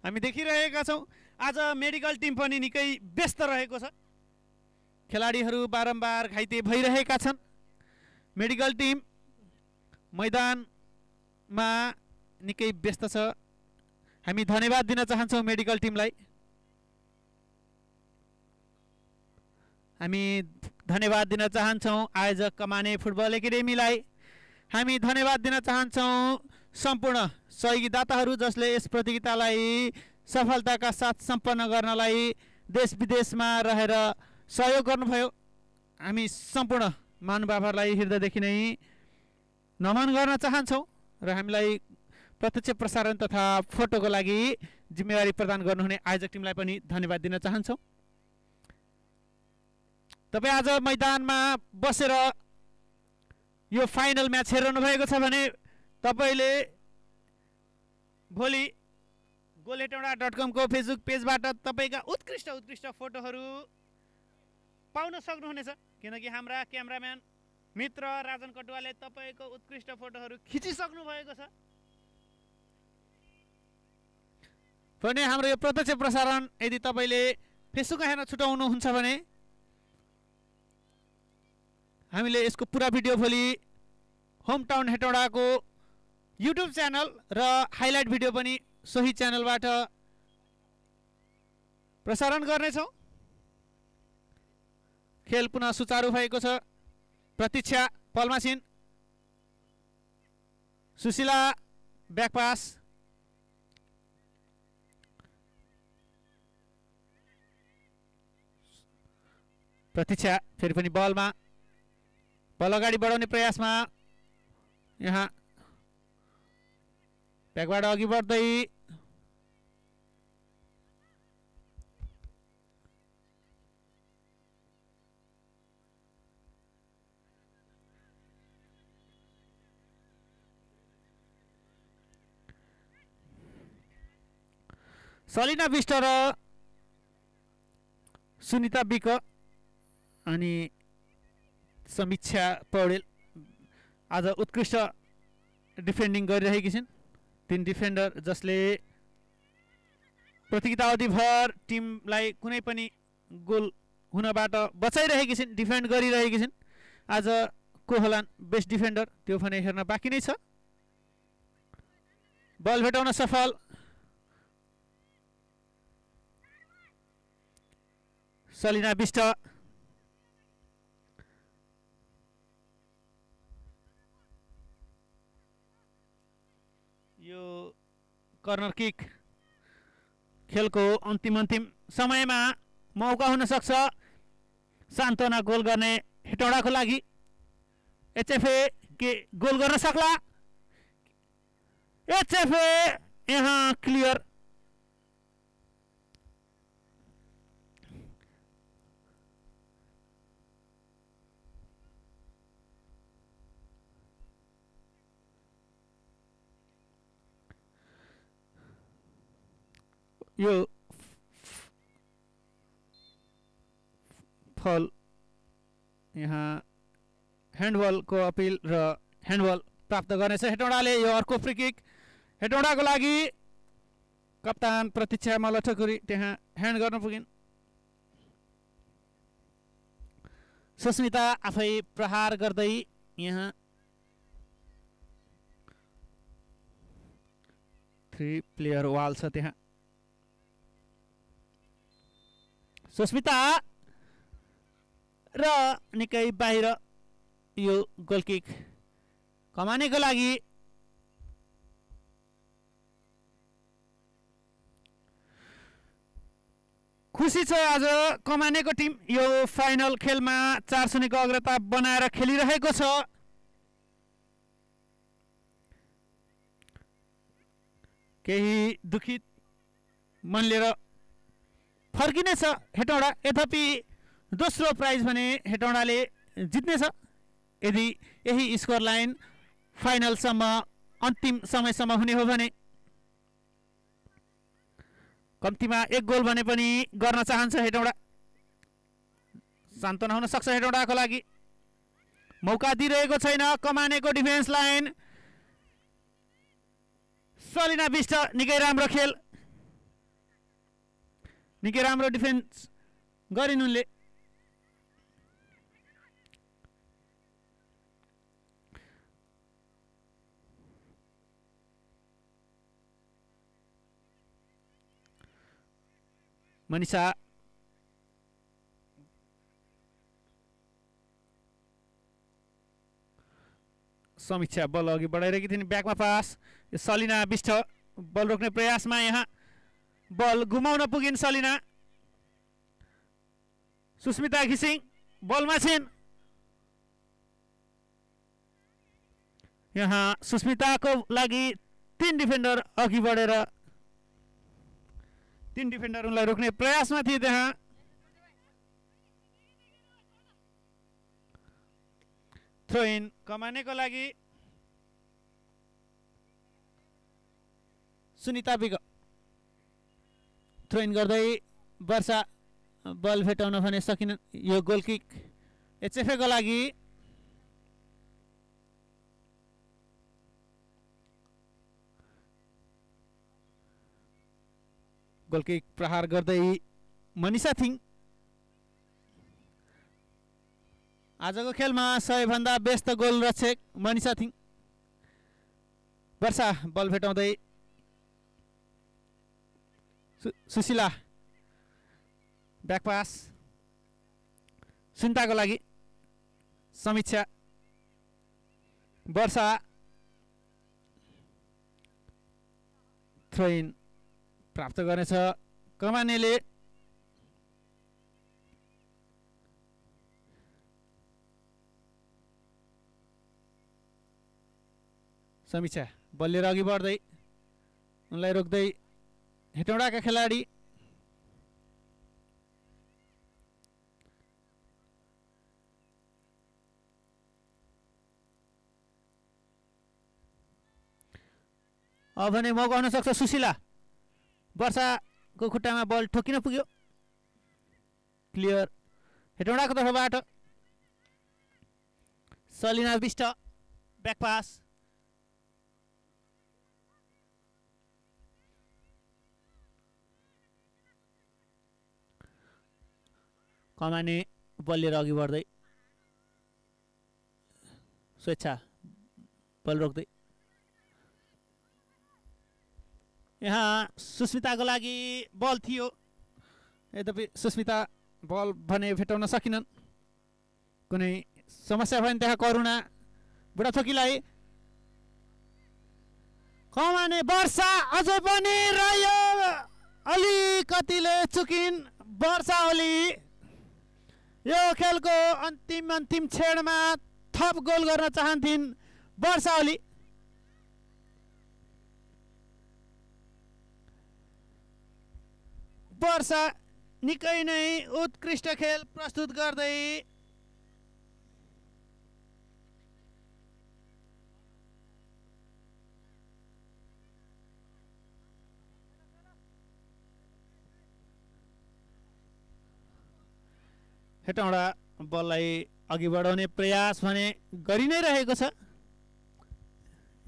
हामी देखिरहेका छौँ। आज मेडिकल टिम पनि निकै व्यस्त रहेको छ, खेलाडीहरू बारम्बार घाइते भइरहेका छन्। मेडिकल टिम मैदानमा निकै व्यस्त छ। हामी धन्यवाद दिन चाहन्छौँ मेडिकल टिमलाई। हामी धन्यवाद दिन चाहन्छौँ आयोजक कमाने फुटबल एकाडेमीलाई। हामी धन्यवाद दिन चाहन्छौँ सम्पूर्ण सहयोगीदाताहरू जसले यस प्रतियोगितालाई सफलताका साथ सम्पन्न गर्नलाई देश विदेशमा रहेर सहयोग गर्नुभयो। हामी सम्पूर्ण महानुभावहरूलाई हृदयदेखि नै नमन गर्न चाहन्छौँ र हामीलाई प्रत्यक्ष प्रसारण तथा फोटोको लागि जिम्मेवारी प्रदान गर्नुहुने आयोजक टिमलाई पनि धन्यवाद दिन चाहन्छौँ। तपाईँ आज मैदानमा बसेर यो फाइनल म्याच हेरिरहनु भएको छ भने तपाईँले भोलि goalhetauda.com को फेसबुक पेजबाट तपाईँका उत्कृष्ट फोटोहरू पाउन सक्नुहुनेछ, किनकि हाम्रा क्यामेराम्यान मित्र राजन कटुवाले तपाईँको उत्कृष्ट फोटोहरू खिचिसक्नु भएको छ भने हाम्रो यो प्रत्यक्ष प्रसारण यदि तपाईँले फेसबुकमा हेर्न छुटाउनुहुन्छ भने हामीले यसको पुरा भिडियो भोलि होम टाउन हेटौडाको युट्युब च्यानल र हाइलाइट भिडियो पनि सोही च्यानलबाट प्रसारण गर्नेछौँ। खेल पुनः सुचारू भएको छ। प्रतीक्षा पल्मासिन, सुशीला ब्याकपास, प्रतीक्षा फेरि पनि बलमा, बल अगाडि बढाउने प्रयासमा यहाँ ब्याकबाट अघि बढ्दै सलिना विष्ट र सुनिता विक अनि समीक्षा पौडेल आज उत्कृष्ट डिफेन्डिङ गरिरहेकी छिन्। 3 डिफेन्डर जसले प्रतियोगिता अवधिभर टिमलाई कुनै पनि गोल हुनबाट बचाइरहेकी छिन्, डिफेन्ड गरिरहेकी छिन्। आज को होलान् बेस्ट डिफेन्डर त्यो भने हेर्न बाँकी नै छ। बल भेटाउन सफल सलिना विष्ट। यो कर्नर किक खेलको अन्तिम समयमा मौका हुन सक्छ सान्त्वना गोल गर्ने हेटौडाको लागि। एचएफए के गोल गर्न सक्ला? एचएफए यहाँ क्लियर। यो फल यहाँ ह्यान्डबलको अपिल र ह्यान्डबल प्राप्त गर्नेछ हेटौँडाले। यो अर्को फ्री किक हेटौँडाको लागि। कप्तान प्रतीक्षा मल्लठकुरी त्यहाँ ह्यान्ड गर्न पुगिन्। सुस्मिता आफै प्रहार गर्दै यहाँ 3 प्लेयर वाल छ त्यहाँ। सुस्मिता र निकै बाहिर यो गोल किक कमानेको लागि। खुसी छ आज कमानेको टिम यो फाइनल खेलमा 4-0 को अग्रता बनाएर खेलिरहेको छ। केही दुखित मन लिएर फर्किनेछ हेटौँडा। यद्यपि दोस्रो प्राइज भने हेटौँडाले जित्नेछ यदि यही स्कोर लाइन फाइनलसम्म अन्तिम समयसम्म हुने हो भने। कम्तीमा 1 गोल भने पनि गर्न चाहन्छ हेटौँडा। सान्त्वना हुन सक्छ हेटौँडाको लागि। मौका दिइरहेको छैन कमानेको डिफेन्स लाइन। सलिना बिष्ट निकै राम्रो खेल, निकै राम्रो डिफेन्स गरिन् उनले। मनिषा समीक्षा बल अघि बढाइरहेकी थिइन्। ब्याकमा पास सलिना बिष्ट बल रोक्ने प्रयासमा यहाँ बल घुमाउन पुगिन् सलिना। सुस्मिता घिसिङ बलमा छिन्। यहाँ सुस्मिताको लागि 3 डिफेन्डर अघि बढेर 3 डिफेन्डर उनलाई रोक्ने प्रयासमा थिए त्यहाँ। थ्रो इन कमानेको लागि। सुनिता बिग थ्रो इन गर्दै वर्षा बल भेटाउन भने सकिन। यो गोल किक एचएफए को लागि। गोल किक प्रहार गर्दै मनिषा थिङ। आजको खेलमा सबैभन्दा व्यस्त गोल रक्षक मनिषा थिङ। वर्षा बल भेटाउँदै सुशीला ब्याक पास सुनिताको लागि। समीक्षा वर्षा थ्रो इन प्राप्त गर्नेछ कमानेले। समीक्षा बल लिएर अघि बढ्दै उनलाई रोक्दै हेटौँडाका खेलाडी। अब भने मौका हुन सक्छ सुशीला। वर्षाको खुट्टामा बल ठोकिन पुग्यो। क्लियर हेटौँडाको तर्फबाट। Salina Bisht back pass. कमाने बल लिएर अघि बढ्दै स्वेच्छा बल रोक्दै यहाँ सुस्मिताको लागि बल थियो। यद्यपि सुस्मिता बल भने भेटाउन सकिनन्। कुनै समस्या भयो भने त्यहाँ करुणा बुढाथोकीलाई। कमाने वर्षा अझै पनि रह्यो अलिकतिले चुकिन् वर्षा ओली। यो खेलको अन्तिम क्षणमा थप गोल गर्न चाहन्थिन् वर्षा ओली। वर्षा निकै नै उत्कृष्ट खेल प्रस्तुत गर्दै हेटौँडा बललाई अघि बढाउने प्रयास भने गरि नै रहेको छ।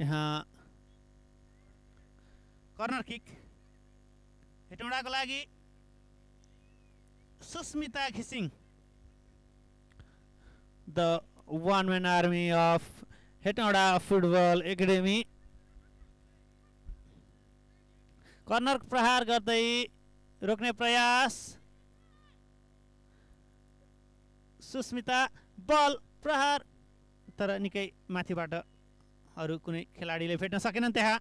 यहाँ कर्नर किक हेटौँडाको लागि सुस्मिता घिसिङ, the one man army of Hetauda football academy. Corner प्रहार गर्दै रोक्ने प्रयास, सुस्मिता बल प्रहार, तर निकै माथिबाट अरू कुनै खेलाडीले भेट्न सकेनन् त्यहाँ।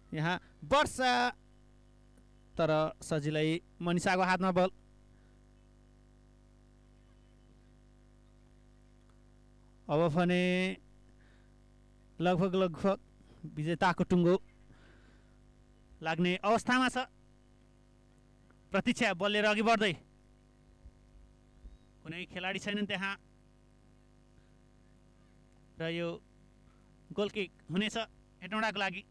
यहाँ वर्षा, तर सजिलै मनिषाको हातमा बल। अब भने लगभग विजेताको टुङ्गो लाग्ने अवस्थामा छ। प्रतीक्षा बलले अघि बढ्दै, कुनै खेलाडी छैनन् त्यहाँ र यो गोल किक हुनेछ हेटौँडाको लागि।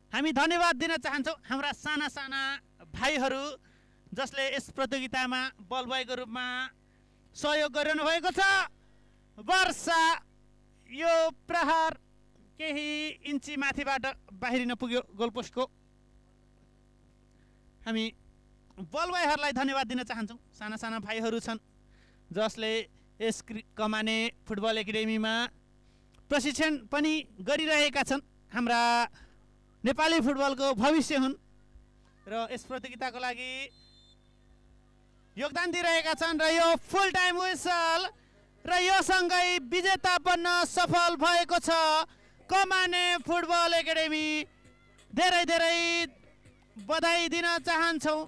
हामी धन्यवाद दिन चाहन्छौँ हाम्रा साना साना भाइहरू जसले यस प्रतियोगितामा बल बयको रूपमा सहयोग गरिरहनु भएको छ। वर्षा, यो प्रहार केही इन्ची माथिबाट बाहिरिन पुग्यो गोलपोस्टको। हामी बल बयहरूलाई धन्यवाद दिन चाहन्छौँ। साना साना भाइहरू छन् जसले यस कमाने फुटबल एकाडेमीमा प्रशिक्षण पनि गरिरहेका छन्। हाम्रा नेपाली फुटबलको भविष्य हुन् र यस प्रतियोगिताको लागि योगदान दिइरहेका छन् र यो फुल टाइम विसल र यो सँगै विजेता बन्न सफल भएको छ कमाने फुटबल एकाडेमी। धेरै धेरै बधाई दिन चाहन्छौँ।